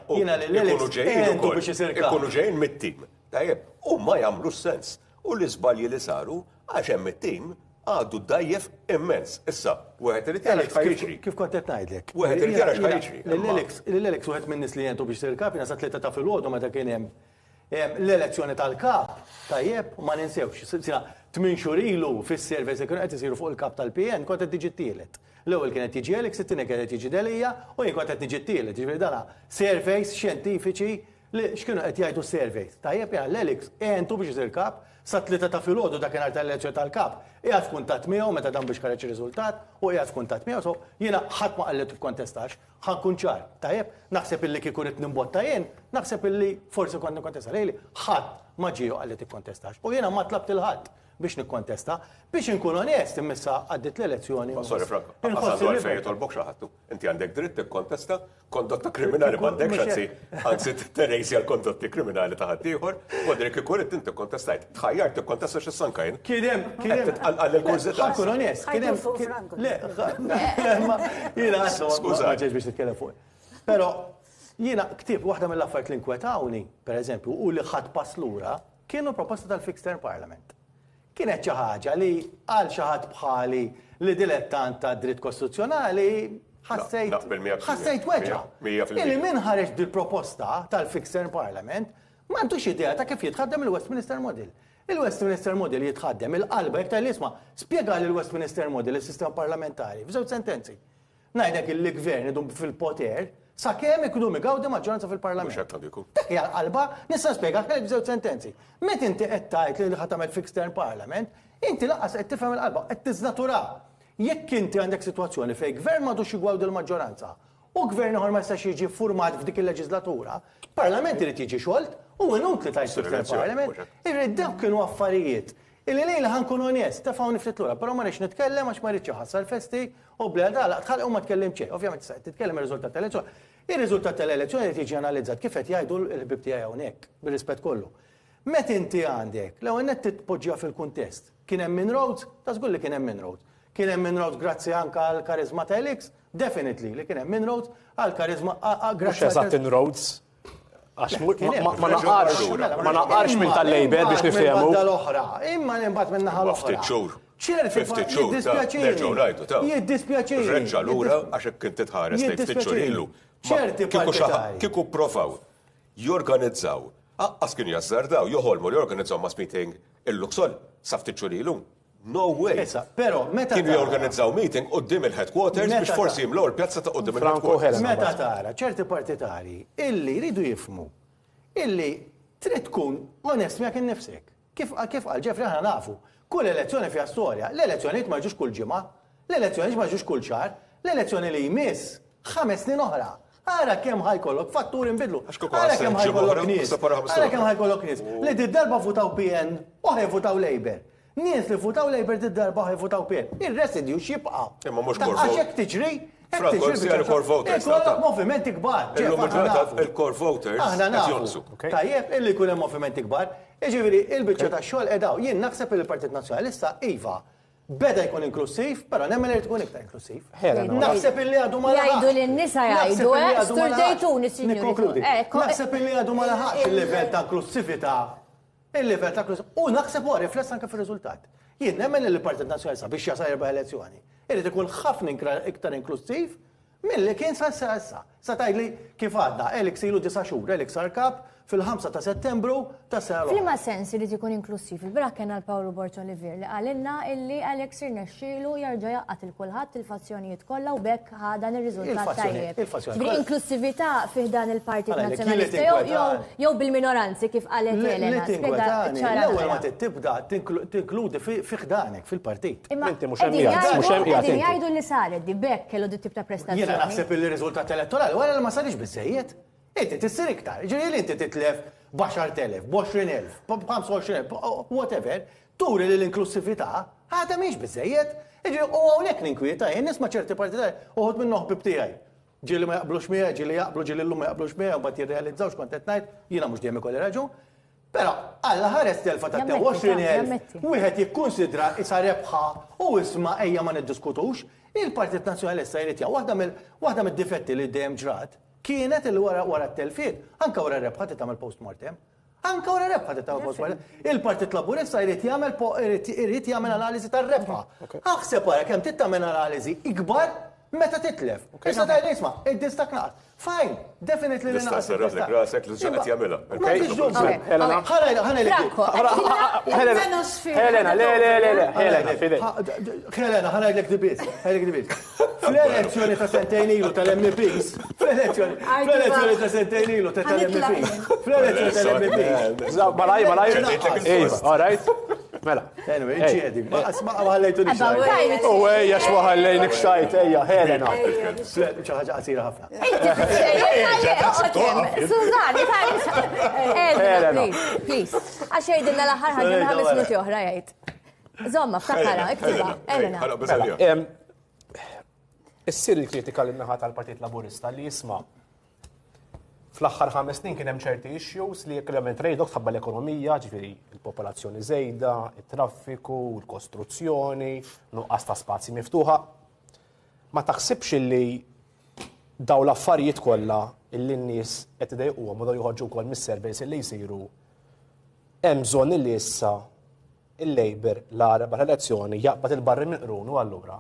ikunu ġejjin mit-tim. Tajjeb, u ma jagħmlu sens. U l-iżbalji li saru għax hemm it-tim għadu dajjef immens. Issa, wieħed irid jara x'ħajġri. Kif kont qed ngħidlek. Wieħed irid jara x'ħajġri. L-Alex wieħed minn nies li jentu biex tirkap jiena sa tlieta ta' filgħodu meta kien hemm l-elezzjoni tal-kap, tajjeb, ma ninsewx. Sina 8 xhur ilu fis-surveys kienu qed isiru fuq il-kap tal-PN kont qed tiġi tielet. L-ewwel kienet tiġi Alex, it-tieni kienet tiġi Delija u jien kont qed tiġi tielet. Jiġifieri dana surveys xjentifiċi li x'kienu qed jgħidu surveys. Tajjeb jgħid l-Alex għentu biex isir kap sa tlieta ta' filgħodu dakinhar tal-elezzjoni tal-kap. Qiegħed f'kuntatt miegħu meta dan biex kareċ ir-riżultat u qiegħed f'kuntatt miegħu so jiena ħadd ma qal li tikkontestax, ħankun ċar. Tajjeb, naħseb illi kieku rid nimbotta jien, naħseb illi forsi kont nikkontesta lejli, ħadd ma ġieħu qal li tikkontestax. U jiena ma tlabt il-ħadd biex nikkontesta, biex inkun onest immissa għaddit l-elezzjoni. Ma sorry Frank, għasandu għalfejn jitolbok xaħattu. Inti għandek dritt tikkontesta kondotta kriminali m'għandekx anzi terejsi għal kondotti kriminali ta' ħaddieħor, u għadrik ikun int tikkontestajt. Tħajjar tikkontesta x'issankajn. Kien għall-kurzità. Ħankun onest, kien hemm. Le, jiena skuża ġejx biex titkellem fuq. Però jiena ktib waħda mill-affarijiet li nkwetawni, pereżempju, u li ħadd pass lura, kienu proposta tal-Fixed Term Parliament. Kienet xi ħaġa li għal xi ħadd bħali li dilettant ta' dritt kostituzzjonali ħassejt weġġa. Ili min ħareġ bil-proposta tal-Fixed Term Parliament m'għandux idea ta' kif jitħaddem il-Westminster Model. Il-Westminster Model jitħaddem il-qalba iktar li jisma' spjega li l-Westminster Model is-sistema parlamentari f'żewġ sentenzi. Ngħidlek il-gvern idum fil-poter sakemm ikunu migawdi maġġoranza fil-Parlament. Mhux hekk għandu jkun. Dak hija qalba nista' spjegak f'żewġ sentenzi. Meta inti qed tgħid li ħadd tagħmel fixed term Parlament, inti laqqas qed tifhem il-qalba, qed tiżnatura. Jekk inti għandek sitwazzjoni fejn gvern m'għadux jigwawdi l-maġġoranza u gvern ieħor ma jistax jiġi format f'dik il-leġislatura, Parlament irid jiġi xolt u inutli tajt fil-Parlament. Irrid dawk kienu affarijiet. Illi lejla ħankun onest, tafgħu niftit lura, però ma rridx nitkellem għax ma rridx iħassar festi u bla dala tħallaq u ma tkellim xejn. Ovvjament tista' titkellem ir-riżultat tal-elezzjoni. Ir-riżultat tal-elezzjoni qed jiġi analizzat kif qed jgħidu l-ħbib tiegħi hawnhekk, bir-rispett kollu. Meta inti għandek, l-ewwel nett titpoġġiha fil-kuntest. Kien hemm min Rhodes, ta' żgur li kien hemm min Rhodes. Kien hemm min Rhodes grazzi anke għall karizma ta' Elix, definitely li kien hemm min Rhodes għall karizma grazzi. Mhux eżatt in Rhodes. Ma naqarx minn tal-Labor biex nifhemu. Imma imbagħad minn naħa l-oħra. Ftit xhur, nerġgħu ngħidu ta' jiddispjaċini. Reġġa' lura għax hekk kien titħares lejn ftit xhur ilu. Kieku pprovaw jorganizzaw, aqqas kienu jażżardaw, joħolmu li jorganizzaw mass meeting il-Luxol sa ftit xhur ilu. No way. Però meta kienu jorganizzaw meeting qudiem il-headquarters biex forsi jimlew il-pjazza ta' qudiem il-headquarters. Meta tara ċerti partitari illi jridu jifhmu illi trid tkun onest miegħek innifsek. Kif qal Ġefri aħna nafu, kull elezzjoni fiha storja, l-elezzjonijiet ma jiġux kull ġimgħa, l-elezzjonijiet ma jiġux kull xahar, l-elezzjoni li jmiss 5 snin oħra. Ara kemm ħajkollok fattur inbidlu. Ara kemm ħajkollok nies. Ara kemm ħajkollok nies. Li d-darba votaw PN u ħajvotaw Labor. Nies li votaw Labor d-darba ħajvotaw PN. Ir-residju x'jibqa'. Imma mhux core vote. Għax hekk tiġri. Franco, sjari core voters. Ikollok movimenti kbar. Illum il-ġurnata il-core voters Aħna qed jonqsu. Tajjeb, illi jkun hemm movimenti kbar. Jiġifieri il-biċċa tax-xogħol qedaw. Jien naħseb il-Partit Nazzjonalista iva beda jkun inklusiv, però nemmen li tkun iktar inklusiv. Naħseb illi għadu ma laħax. Jgħidu l-nisa jgħidu, sturdejtuni, signori. Nikkonkludi. Naħseb illi għadu ma laħax il-livell ta' inklusività. Il-livell ta' inklusività. U naħseb huwa rifless anke fir-riżultat. Jien nemmen li l-Partit Nazzjonalista biex jasal 4 elezzjoni. Irid ikun ħafna iktar inklusiv milli kien sa issa. Sa tgħidli kif għadna, Elix ilu 9 xhur, Elix sar kap fil-5 ta' Settembru ta' sena. F'liema sens irid ikun inklusiv. Il-bira kien għal Paolo Bortolivier li qalilna illi Alex irnexxielu jerġa' jaqgħad il-kulħadd il-fazzjonijiet kollha u bekk ħadan ir-riżultat tajjeb. Bil-inklusività fih dan il-Partit Nazzjonalista jew bil-minoranzi kif qalet Elena. L-ewwel ma tibda tinkludi fih danek fil-partit. Inti mhux hemm qegħdin jgħidu li saret di bekk kellu dit tip ta' prestazzjoni. Jiena naħseb il-riżultat elettorali wara ma sarix biżejjed. Inti tissir iktar, ġiri li inti titlef b'10,000, b'20,000, b'25,000, whatever, turi li l-inklusività, ħada miex bizzejiet, ġiri u għawnek ninkwieta, jien nisma ċerti partitari, uħod minn noħbib tijaj. Ġili ma jaqblux mija, ġili jaqblu, ġili l-lum ma jaqblux mija, bat jirrealizzawx kontet najt, jina mux dejjem ikolli raġun. Pero, għalla ħares telfa ta' 20,000, wieħed jikkonsidra isa rebħa u isma' ejja ma niddiskutux, il-Partit Nazzjonalista jrid waħda mid-difetti li dejjem ġrat kienet il wara t-telfiet, anka wara rebħa tagħmel post-mortem. Anka wara rebħa tagħmel post-mortem. Il-Partit Laburista jrid jagħmel analiżi tar-rebħa. Aħseb wara kemm tagħmel analiżi ikbar meta titlef. Issa tajn isma' id-distak naqas. Fine, definitely li naqas. Tista' rasek li x'qed jagħmilha. Helena, ħanajdlek dibis. Fl-elezzjoni ta' sentejn ilu tal-MPs, fl-elezzjoni ta' sentejn ilu tal-MPs, fl-elezzjoni tal-MPs. Malaj, all right? Mela. Anyway, ċedi, ma ħallejtu nix. U ejja xwaħallejnik xajt, ejja, Helena. ċaħġa qasira ħafna. Sużani, Helena, please. Għax jgħidilna l-aħħar ħagġa 5 minuti oħra jgħid. Zomma, ftakara, iktiba, Helena. Issir il-kritika l-naħa tal-Partit Laburista li jisma' fl-aħħar 5 snin kien hemm ċerti issues li jekk trade-off tħabba l-ekonomija, ġifieri il-popolazzjoni żejda, it-traffiku, l-kostruzzjoni, nuqqas ta' spazji miftuħa. Ma taħsibx li daw l-affarijiet kollha illi n-nies qed idejquhom u joħorġu wkoll mis-surveys illi jsiru hemm bżonn li issa il-Labor l-għarab elezzjoni jaqbad il-barri minn qrunu allura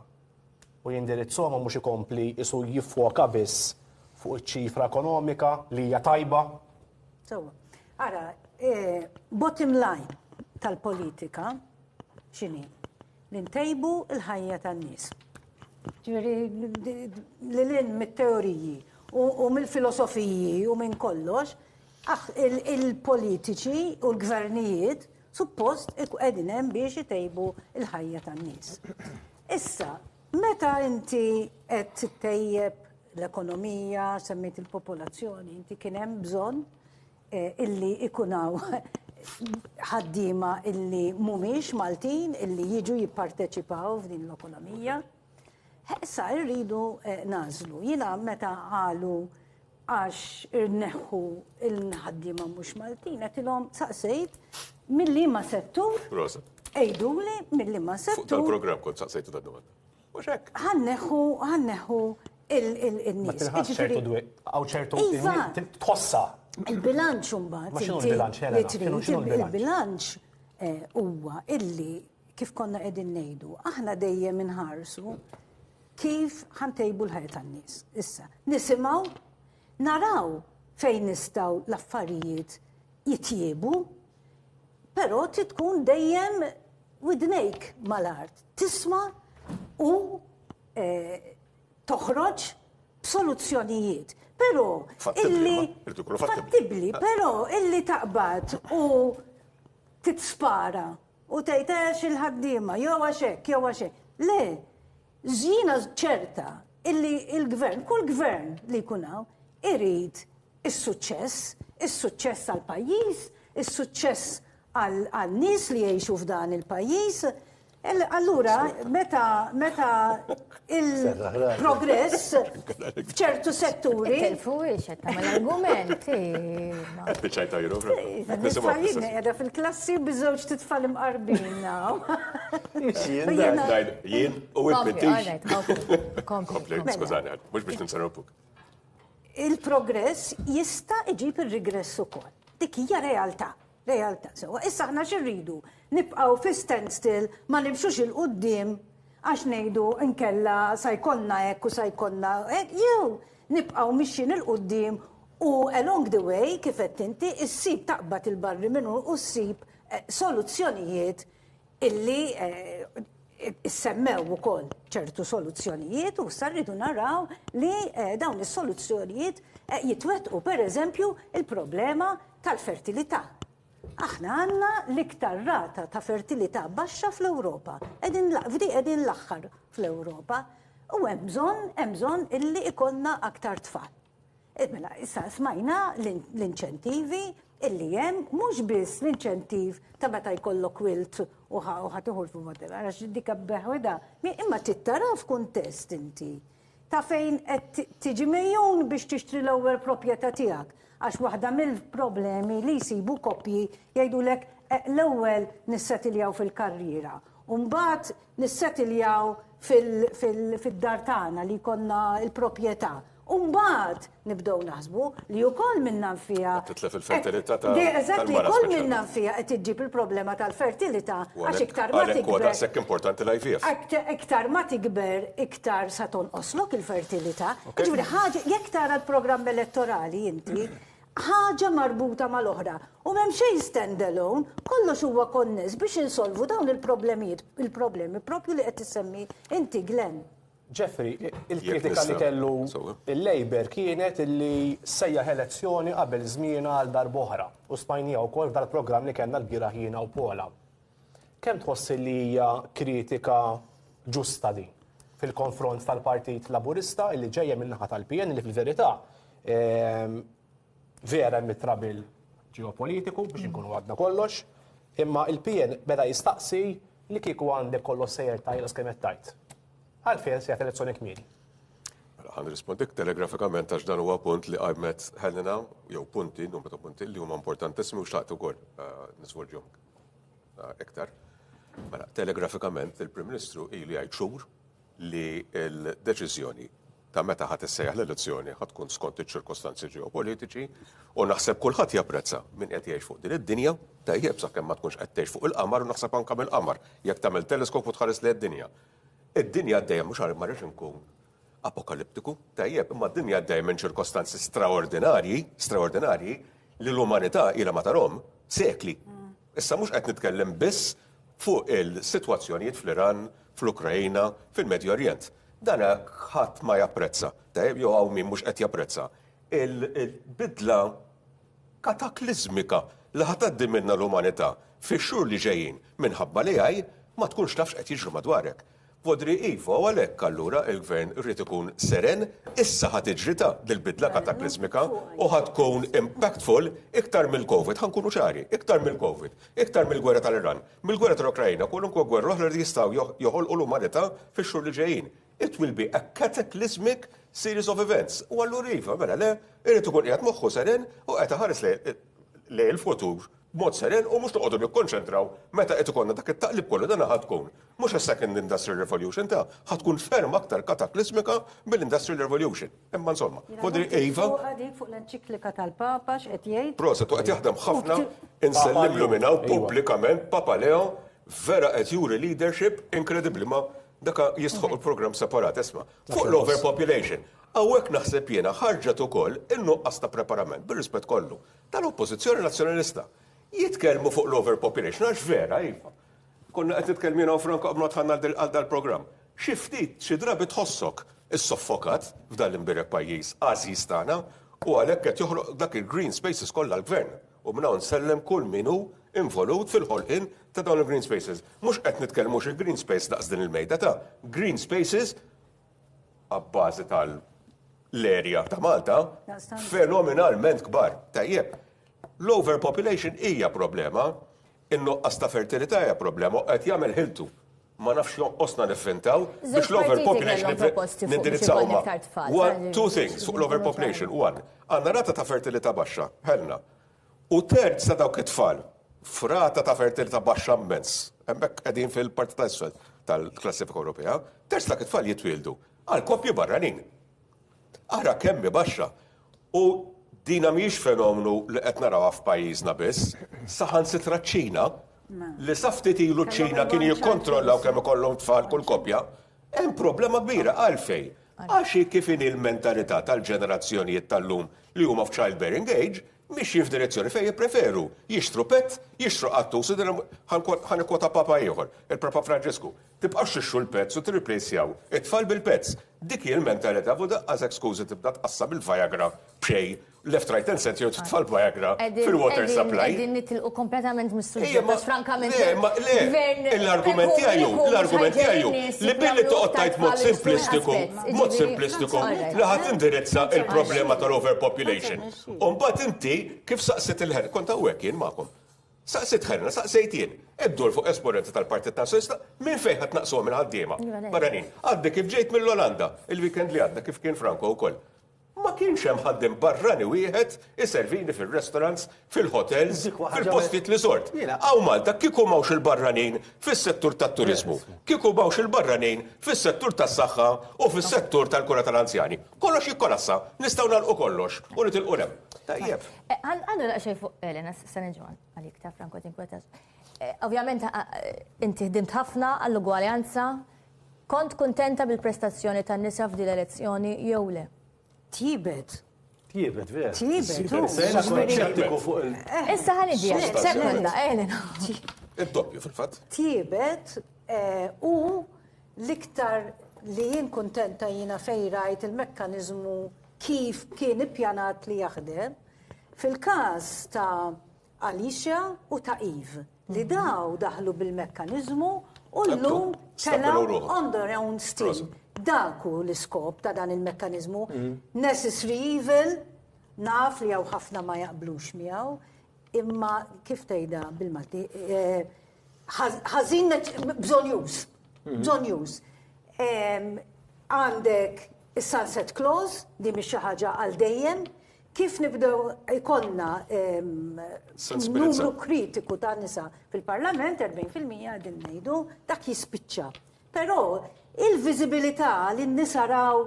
u jindirizzhom mhux ikompli isu jiffoka biss fuq iċ-ċifra ekonomika li hija tajba. Ara, bottom line, tal-politika x'inhi? Li ntejbu l-ħajja tan-nies. Ġifieri lil mit-teoriji u mill-filosofiji u minn kollox, il-politiċi u l-gvernijiet suppost qegħdin hemm biex itejbu l-ħajja tan-nies. Issa, meta inti qed tittejjeb l-ekonomija, semmejt il-popolazzjoni, inti kien hemm bżonn illi ikunaw ħaddiema illi mhumiex Maltin, illi jiġu jipparteċipaw f'din l-ekonomija. Issa rridu nażlu. Jiena meta qalu għax irneħħu il-ħaddiema mhux Maltin, qed ilhom saqsejt mill-liema settur. Ejduli mill-liema settur. Fuq tal-programm kont saqsejtu tad-domanda. Mhux hekk. Ħanneħħu il-nies. Ma tilħax ċertu tħossa. Il-bilanċ mbagħad. Ma x'inhu l-bilanċ? Il-bilanċ huwa illi kif konna qegħdin ngħidu, aħna dejjem inħarsu kif ħantejbu l-ħajja tan-nies. Issa, nisimgħu, naraw fejn nistgħu l-affarijiet jitjiebu, però tkun dejjem widnejk mal-art. Tisma' u toħroġ b'soluzzjonijiet. Però fattibbli, però illi taqbad u titspara u tgħidx il-ħaddiema jew għax hekk, jew għax hekk. Le, żina ċerta illi il-gvern, kull gvern li jkun hawn irid is-suċċess għall-pajjiż, is-suċċess għal-nies li jgħixu f'dan il-pajjiż. Allura, meta il-progress f'ċertu setturi. Telfuix, tagħmel argumenti. Biċċajta jiru. Nisfajin qiegħda fil-klassi b'żewġ titfal imqarbin naw. Jien u il-bittix. Kompli, skużani, mhux biex ninsarrupuk. Il-progress jista' iġib ir-rigress ukoll. Dik hija realtà. Issa aħna xirridu nibqgħu fi standstill ma nimxux il-qudiem għax ngħidu nkella sa jkollna hekk u sa jkollna hekk, jew nibqgħu mixjin il-qudiem u along the way kif qed inti issib taqbad il-barri minnu u ssib soluzzjonijiet illi issemmew ukoll ċertu soluzzjonijiet u issa rridu naraw li dawn is-soluzzjonijiet jitwettqu pereżempju il-problema tal-fertilità. Aħna għandna l-iktar rata ta' fertilità baxxa fl-Ewropa. Qegħdin l-aħħar fl-Ewropa u hemm bżonn illi ikollna aktar tfal. Mela issa smajna l-inċentivi illi hemm mhux biss l-inċentiv ta' meta jkollok wilt u ħatiħu l-fumodel, għax dik beħweda, imma tittara f'kuntest inti. Ta' fejn qed tiġi mejjun biex tixtri l-ewwel proprjetà tiegħek. Għax waħda mill-problemi li jsibu koppji jgħidulek l-ewwel nissettiljaw fil-karriera u mbagħad nissettiljaw fid-dar tagħna li jkollna l-proprjetà. U mbagħad nibdew naħsbu li wkoll minna fiha. Titlef il-fertilità tal-mara. Eżatt, li wkoll minna fiha qed iġġib il-problema tal-fertilità għax iktar ma tikber. Għalhekk sekk importanti l-IVF. Iktar ma tikber, iktar sa tonqoslok il-fertilità. Ġifieri ħaġa jekk tara l-programm elettorali inti ħaġa marbuta mal-oħra. U m'hemm xejn stand-alone, kollox huwa konness biex insolvu dawn il-problemi propju li qed tissemmi inti Glenn. Jeffrey, il-kritika li kellu il-Labor kienet li sejjaħ elezzjoni qabel żmiena għal darb'oħra u smajnija wkoll dal-programm li kellna l-bieraħ jiena u Pola. Kemm tħossi li hija kritika ġusta di fil-konfront tal-Partit Laburista illi ġejja min-naħa tal-PN li fil-verità vera mit-trabil ġeopolitiku biex inkunu għadna kollox, imma il-PN beda jistaqsi li kieku għandek kollox sejjer tajla skemettajt. Għalfejn se elezzjoni kmieni. Għan rispondik telegrafikament għax dan huwa punt li għajmet ħellina, jew punti, numru ta' punti li huma importantissimi u xtaqt ukoll nisvolġhom iktar. Mela, telegrafikament il-Prim Ministru ilu jgħid xhur li l-deċiżjoni ta' meta ħadd issejjaħ l-elezzjoni ħadd tkun skont iċ-ċirkostanzi ġeopolitiċi u naħseb kulħadd japprezza min qed jgħix fuq din id-dinja tajjeb sakemm ma tkunx qed tgħix fuq il-qamar u naħseb anke mill-qamar jekk tagħmel teleskop u tħares lejn id-dinja. Id-dinja għaddejja mhux għal ma rridx inkun apokaliptiku, tajjeb imma d-dinja għaddejja minn ċirkostanzi straordinarji li l-umanità ilha ma tarhom sekli. Issa mhux qed nitkellem biss fuq il-sitwazzjonijiet fl-Iran, fl-Ukrajna, fil-Medju Orjent. Dan ħadd ma japprezza, jew hawn min mhux qed japprezza. Il-bidla kataklizmika li ħataddi minna l-umanità fix-xhur li ġejjin minħabba li ma tkunx tafx qed jiġru madwarek. Vodri iva u għalhekk allura il-gvern irrid ikun seren, issa ħad iġrita dil-bidla kataklizmika u ħad tkun impactful iktar mill-Covid, ħankunu ċari, iktar mill-Covid, iktar mill-gwerra tal-Iran, mill-gwerra tal-Ukrajna, kwalunkwe gwerra oħra li jistgħu joħolqu l-umanità fix-xhur li ġejjin. It will be a cataclysmic series of events. U allura iva, mela le, irrid ikun qiegħed moħħu seren u qed iħares lejn il-futur b'mod seren u mhux toqgħodu nikkonċentraw meta qed ikollna dak it-taqlib kollu dan ħad tkun. Mhux is-second industrial revolution ħad tkun ferm aktar kataklizmika mill-industrial revolution. Imma insomma, vodri iva. Fuq l-enċiklika tal-Papa x'qed jgħid. Proset, qed jaħdem ħafna insellimlu minnaw pubblikament Papa Leo vera qed juri leadership inkredibbli ma daka jistħoq il-programm separat, esma. Fuq l-overpopulation. Għawek naħseb jiena ħarġet ukoll in-nuqqas ta' preparament, bir-rispett kollu, tal-oppożizzjoni nazzjonalista. Jitkellmu fuq l-overpopulation, għax vera, iva. Konna qed nitkellmina u Franco qabel tħanna għal dal-programm. Xi ftit xi drabi tħossok is-soffokat f'dan l-imbirek pajjiż Għażiż tagħna u għalhekk qed joħloq dak il-green spaces kollha l-gvern. U minn hawn nsellem kull min hu involut fil-ħolqien ta' dawn il-green spaces. Mhux qed nitkellmu xi green space daqs din il-mejda ta' green spaces għabbażi tal-erja ta' Malta fenomenalment kbar. Tajjeb, l-overpopulation hija problema, in-nuqqas ta' fertilità hija problema u qed jagħmel ħiltu. Ma nafx jonqosna niffintaw biex l-overpopulation nindirizzaw ma. Two things fuq l-overpopulation. One, għandna rata ta' fertilità baxxa, ħelna. U terz ta' dawk it-tfal frata ta' fertilità baxxa immens. Hemmhekk qegħdin fil-parti ta' isfel tal-klassifika Ewropea, terz dak it-tfal jitwildu għal koppji barranin. Ara kemmi baxxa. U dina mhijiex fenomenu li qed narawha f'pajjiżna biss, saħansitra ċ-Ċina li sa ftit ilu ċ-Ċina kien jikkontrollaw kemm ikollhom tfal kull koppja, hemm problema kbira għalfejn. Għax kif in il-mentalità tal-ġenerazzjonijiet tal-lum li huma f'childbearing age mhix f'direzzjoni fejn jippreferu jixtru pett, jixtru qattus, ħanikwota papa ieħor, il-Papa Franġisku. Tibqax tixtru l-pezz u tirriplacjaw it-tfal bil-pezz. Dik hi l-mentalità u daqqas skużi tibda tqassab il-Viagra b'xejn left, right and center tfal Viagra fil-water supply. Qegħdin nitilqu kompletament mis-suġġett frankament. L-argumenti għaju li billi toqgħod mod simplistiku li ħadd indirizza il-problema tal-overpopulation. U mbagħad inti kif saqsit il-ħer, kont hawnhekk jien magħkom. Saqsit ħerna, saqsejt jien. Ebdur fuq esponenti tal-Partit Nazzjonalista minn fejn ħadd naqsuhom minn ħaddiema. Barranin, għaddi kif ġejt mill-Olanda il-weekend li għadda kif kien Franco wkoll. Ma kienx hemm ħaddiem barrani wieħed iservini fil-restaurants, fil-hotels, fil-postijiet li sort. Aw Malta kieku mawx il-barranin fis-settur tat-turiżmu, kieku mawx il-barranin fis-settur tas-saħħa u fis-settur tal-kura tal-anzjani. Kollox jikkolassa, nistgħu nagħlqu kollox u nitilqu hemm. Tajjeb. Għandu naqxej fuq Elena, s-sanġwan, għalik ta' Franco tinkwetax. Ovvjament, inti ħdimt ħafna għall-ugwaljanza, kont kontenta bil-prestazzjoni tan-nisa f'din l-elezzjoni jew le? Tibet, vera. Issa ħanidija, sekonda, Elena. Id-doppju fil-fatt. Tibet u l-iktar li jien kontenta jiena fejn rajt il-mekkaniżmu kif kien ippjanat li jaħdem fil-każ ta' Alicia u ta' Eve li daw daħlu bil-mekkaniżmu u llum kellhom on their own steam. Daku l-iskop ta' dan il-mekkanizmu, necessary evil, naf li għaw ħafna ma jaqblux miegħu, imma kif tgħidha bil-Malti, ħażin bżonn już. Għandek is-sunset clause, di mhix xi ħaġa għal dejjem, kif nibdew ikollna numru kritiku ta' nisa fil-Parlament, 40% għadin ngħidu, dak jispiċċa. Però il-viżibilità li n-nisa raw,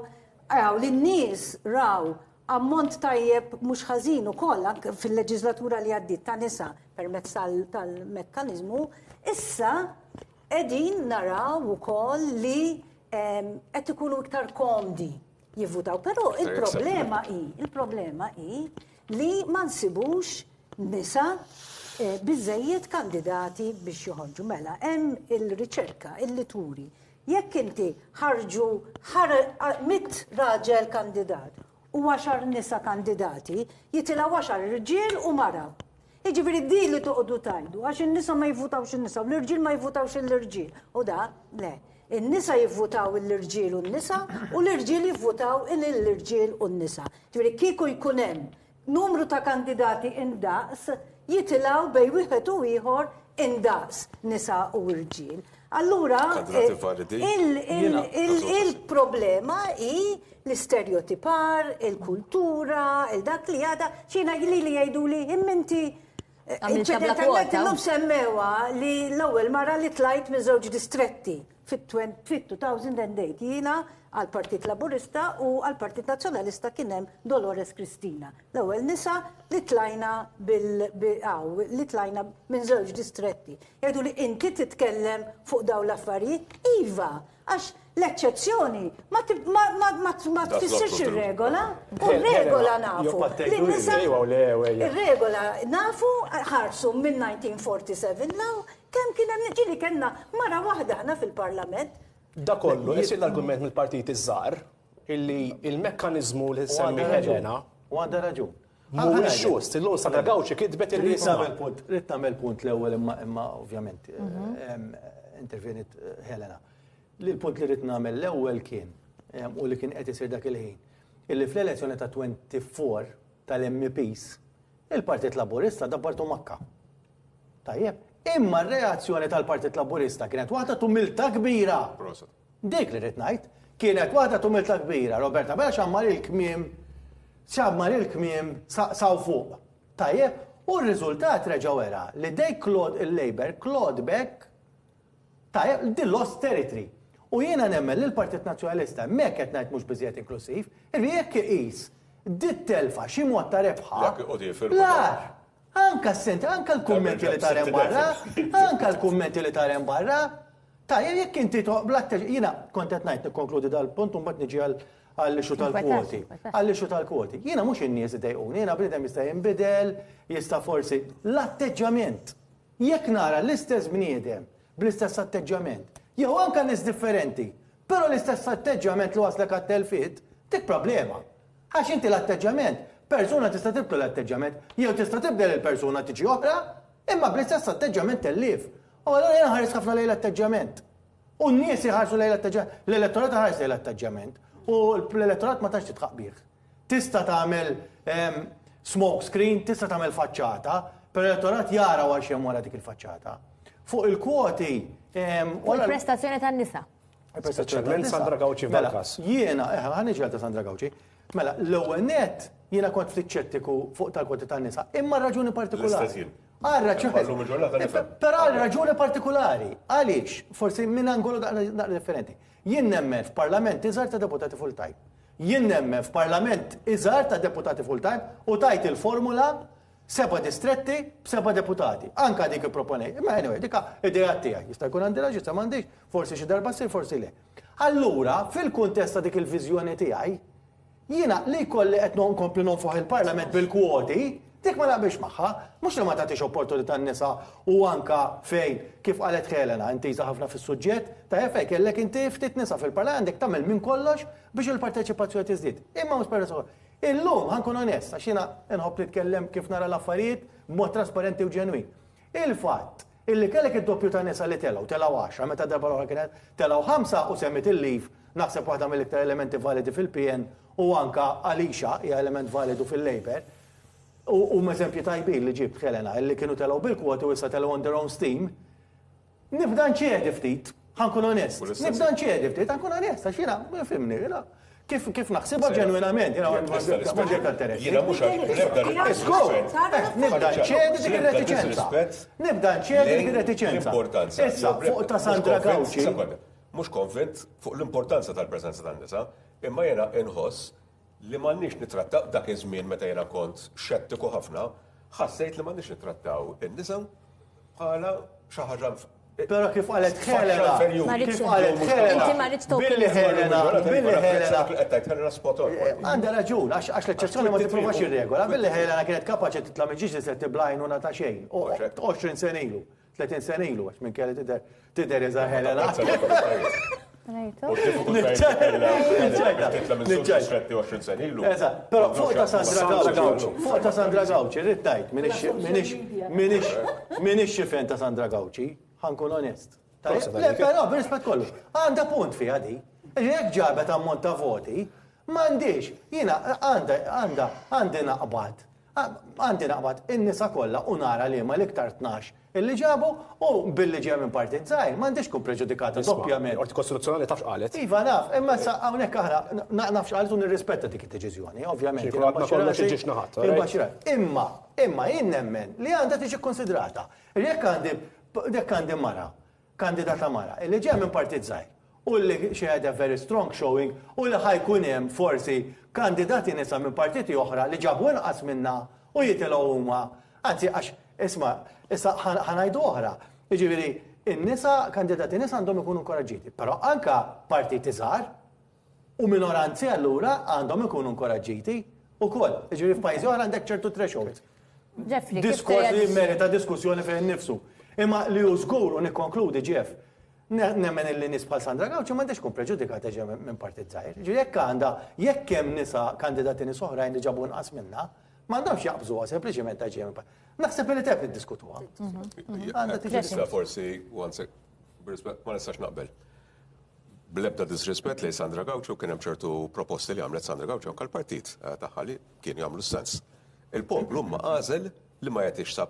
li n-nies raw ammont tajjeb mhux ħażin ukoll fil-leġislatura li għaddiet ta' nisa permezz tal-mekkaniżmu, issa qegħdin naraw ukoll li qed ikunu iktar komdi jivvutaw. Però il-problema hi li ma nsibux nisa biżejjed kandidati biex joħorġu mela. Hemm il-riċerka illi turi. Jekk inti ħarġu 100 raġel kandidat u 10 nisa kandidati, jitilgħu 10 irġiel u mara. Jiġifieri di li toqgħodu tajdu għax in-nisa ma jivvutawx in-nisa, l-irġiel ma jivvutawx l-irġiel. U da, le. In-nisa jivvutaw l-irġiel u n-nisa u l-irġiel jivvutaw l-irġiel u n-nisa. Ġifieri kieku jkun hemm numru ta' kandidati indaqs jitilgħu bej wieħed u ieħor indaqs nisa u irġiel. Allura il-problema hi l-istereotipar, il-kultura, il-dak li għada, xina li jgħidu li imminti inċidentalment illum semmewa li l-ewwel mara li tlajt minn żewġ distretti fit-2008 jiena għal-Partit Laburista u għal-Partit Nazzjonalista kien hemm Dolores Cristina. L-ewwel nisa li tlajna minn żewġ distretti. Jgħidu li inti titkellem fuq dawn l-affarijiet, iva, għax l-eċċezzjoni ma tfissirx ir-regola, u r-regola nafu. Ir-regola nafu ħarsu minn 1947 law kemm kien hemm ġieli kellna mara waħda aħna fil-Parlament. Da kollu, jessi l-argument mill-partit iż-żgħar illi il-mekkaniżmu li semmi Helena u għandha raġun. Mhuwiex ġust, illum Sandra Gawċi kitbet illi Rid tagħmel punt l-ewwel imma ovvjament intervenit Helena. Li l-punt li rid nagħmel l-ewwel kien u li kien qed isir dak il-ħin illi fl-elezzjoni ta' 24 tal-MPs il-Partit Laburista dabbartu Makka. Tajjeb. Imma r-reazzjoni tal-Partit Laburista kienet waħda tumilta kbira. Dik li rid ngħid, kienet waħda tumilta kbira. Roberta, bela xammar il-kmiem saw fuq. Tajjeb, u r-riżultat reġgħu era li dej il-Labor, Claude Beck, tajjeb, din lost territory. U jiena nemmen li l-Partit Nazzjonalista mek qed ngħid mhux biżjed inklusiv, jekk iqis dit telfa xi mod ta' rebħa. Anka s-senti, anka l-kummenti li tarem barra, jekk inti toqblat, jina kontet najt nikkonkludi dal-punt un bat niġi għall-ixu tal-kwoti. Għall-ixu tal-kwoti. Jina mux in-nies idejquni, jina bnidem jista' jinbidel, jista' forsi l-atteġġament. Jekk nara l-istess bniedem bl-istess atteġġament, jew anka nis differenti, però l-istess atteġġament li waslek għat-telfit, dik problema. Għax inti l-atteġġament persuna tista' tibdel l-atteġġament, jew tista' tibdel il-persuna tiġi oħra, imma bl-istess atteġġament tellif. U allura jiena ħares ħafna lejn l-atteġġament. U n-nies jħarsu lejn l-atteġġament, l-elettorat ħares lejn l-atteġġament, u l-elettorat ma tax titħaqqbih. Tista' tagħmel smoke screen, tista' tagħmel faċċata, per l-elettorat jara għal xemm wara dik il-faċċata. Fuq il-kwoti u l-prestazzjoni tan-nisa. Speċjalment Sandra Gawċi f'dal-każ. Jiena, ħaniġi għal ta' Sandra Gawċi. Mela, l-ewwel net jiena kont ftit ċettiku fuq tal-kwoti tan-nisa, imma raġuni partikolari. Però raġuni partikolari. Għaliex, forsi minn angolo differenti. Jien nemmen f'Parlament iżgħar ta' deputati full-time. Jien nemmen f'Parlament iżgħar ta' deputati full-time u tajt il-formula 7 distretti b'7 deputati. Anka dik ipproponej. Ma anyway, dika idea tiegħi. Jista' jkun għandi raġun, sa m'għandix, forsi xi darba ssir, forsi le. Allura, fil-kuntest ta' dik il-viżjoni tiegħi, jiena li kolli qed nkompli nonfoħ il-Parlament bil-kwoti, dik ma naqbilx magħha, mhux li ma tagħtix opportunità n-nisa u anka fejn kif qalet Helena, intiża ħafna fis-suġġett, ta' fejn kellek inti ftit nisa fil-Parlament għandek tagħmel minn kollox biex il-parteċipazzjoni tiżdied. Imma mhux peress illum ħankun onest għax jiena nħobb nitkellem kif nara l-affarijiet b'mod trasparenti u ġenwin. Il-fatt illi kellek id-doppju ta' nisa li telgħu 10 meta darba l-oħra kienet telgħu 5 u semmit il-leave naħseb waħda mill-iktar elementi validi fil-PN u anka Alicia hija element validu fil-Labor. U m'eżempju tajbin li ġibt Helena illi kienu telgħu bil-kwoti u issa telgħu on their own steam. Nibda nċiedi ftit, ħankun onest. Nibda nċiedi ftit, ħankun onest, għax jiena fimni, kif naħsibha ġenwinament, Jiena mhux nibda nċiedi dik ir-reticenza. Nibda nċiedi dik ir-reticenza. Issa fuq ta' Sandra Gawċi. Mhux konvint fuq l-importanza tal-preżenza tan-nisa, imma jiena inħoss li m'għandniex nittrattaw dak iż-żmien meta jiena kont xettiku ħafna, ħassejt li m'għandniex nittrattaw in-nisa bħala xi ħaġa Pero kif qalet Helena, Inti ma rridx Billi Helena, spot on. għandha raġun, għax l-eċċezzjoni ma tipprovax ir-regola. Billi Helena kienet kapaċi titla' minn ġiġ li se tiblajn una ta' xejn. 20 sen ilu, 30 sen ilu, għax minn kelli tidher eża Helena. Pero fuq ta' Sandra Gawci, rrid ngħid, minix xifen ta' Sandra Gawci, ħankun onest. Però b'rispett kollu, għandha punt fiha di. Jekk ġabet ammont ta' voti, m'għandix, jiena għandi naqbad in-nisa kollha u nara li ma l-iktar 12 illi ġabu u billi ġew minn partit żgħir m'għandix tkun preġudikata doppjament. Qorti Kostituzzjonali tafx qalet. Iva naf, imma sa hawnhekk aħna nafx qalet u nirrispetta dik id-deċiżjoni, ovvjament. Imma jien nemmen li għandha tiġi konsidrata. Jekk għandi mara, kandidata mara, illi ġew minn partit żgħir u li xi ħadd very strong showing u li ħajkun hemm forsi kandidati nisa minn partiti oħra li ġabu inqas minna u jitilgħu huma. Anzi għax isma' issa ħanajdu oħra. Jiġifieri in-nisa kandidati nisa għandhom ikunu inkoraġġiti, però anke partiti żgħar u minoranzi allura għandhom ikunu inkoraġġiti wkoll. Jiġifieri f'pajjiżi oħra għandek ċertu threshold. Diskors li merita diskussjoni fejn nifsu. Imma li hu żgur u nikkonkludi Jeff. Nemmen il-nis bħal Sandra Gawci m'għandix tkun preġudikata ġew minn partit żgħir. Jekk hemm nisa kandidati nies oħrajn li ġabu inqas minnha, m'għandhomx jaqbżuha sempliċement ta' ġew minn partit. Naħseb li teb niddiskutuha. Forsi ma nistax naqbel. Bl-ebda disrispett li Sandra Gawci kien hemm ċertu proposti li għamlet Sandra Gawci anke l-partit tagħha li kien jagħmlu sens. Il-poplu ma għażel li ma jagħtix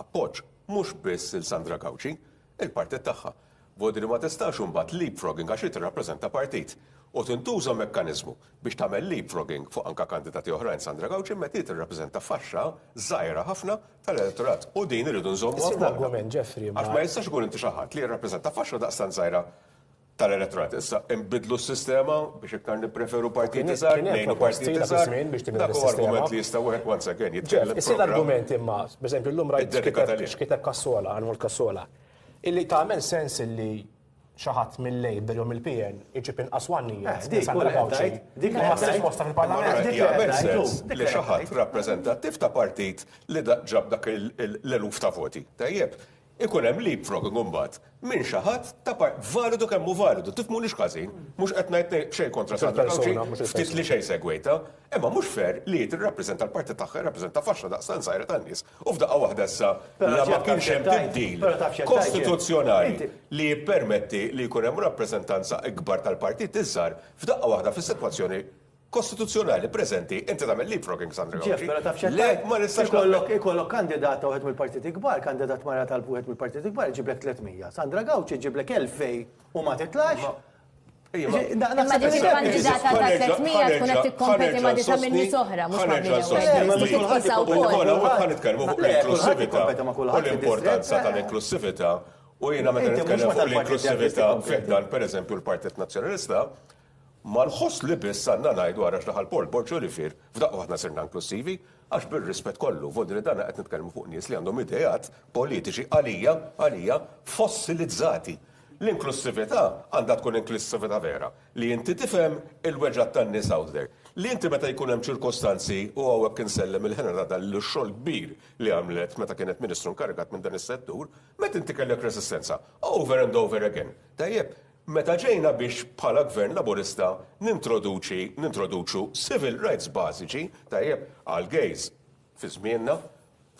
appoġġ mhux biss il-Sandra Gawci, il-partit tagħha. Vodi li ma tistax imbagħad leapfrogging għax tirrappreżenta partit u tintuża mekkaniżmu biex tagħmel leapfrogging fuq anke kandidati oħrajn Sandra Gawci meta tirrappreżenta faxxa żgħira ħafna tal-elettorat u din iridu nżommu argument Jeffrey. Għax ma jistax ikun inti xi ħadd li jirrappreżenta faxxa daqstant żgħira tal-elettorat. Issa inbidlu s-sistema biex iktar nippreferu partiti żgħar, ngħinu partiti żgħar. Dak huwa argument li jista' wieħed once again jitkellem. Issa l-argument imma, b'eżempju llum rajt x'kiteb Kassola, Anwar Kassola. Illi tagħmel sens illi xi ħadd mill-Labor jew mill-PN iġib inqas wannijiet. Dik ma tistax mosta fil-Parlament. Jagħmel sens li xi ħadd rappreżentattiv ta' partit li ġab dak l-eluf ta' voti. Tajjeb, ikun hemm leapfrogging imbagħad minn xi ħadd ta' validu kemm hu validu, tifhmu li x'ħażin, mhux qed ngħid xejn kontra Sandra Gawci, ftit li xejn segwejta, imma mhux fair li tirrappreżenta l-partit tagħha jirrappreżenta faxxa daqstant żgħira tan-nies. U f'daqqa waħda issa la ma kienx hemm tibdil kostituzzjonali li jippermetti li jkun hemm rappreżentanza ikbar tal-partit iżgħar f'daqqa waħda fis-sitwazzjoni kostituzzjonali preżenti, inti tagħmel leapfrogging Sandra Gawci. Lek ma nistax ikollok kandidata wieħed mill-partiti kbar, kandidat mara tal-wieħed mill-partiti kbar iġiblek 300. Sandra Gawci iġiblek 2000 u ma titlax. Imma dik il-kandidata ta' 300 tkun qed tikkompeti ma' disa minn nies oħra, mhux ma' l-inklusività u l-importanza tal-inklusività u jiena meta nitkellem fuq l-inklusività f'dan pereżempju l-Partit Nazzjonalista ma nħoss li biss għandna ngħidu għara x'daħal Paul Borġolifier f'daqqa waħda sirna inklusivi għax bil-rispett kollu vodi li dan qed nitkellmu fuq nies li għandhom idejat politiċi għalija fossilizzati. L-inklusività għandha tkun inklusività vera li inti tifhem il-weġġat tan-nies out there. Li inti meta jkun hemm ċirkostanzi u hawnhekk insellem il-ħenera dal-xogħol kbir li għamlet meta kienet Ministru nkarigat minn dan is-settur, meta inti kellek resistenza over and over again. Tajjeb, meta ġejna biex bħala gvern laburista nintroduċu civil rights bażiċi tajjeb għal gays fi żmienna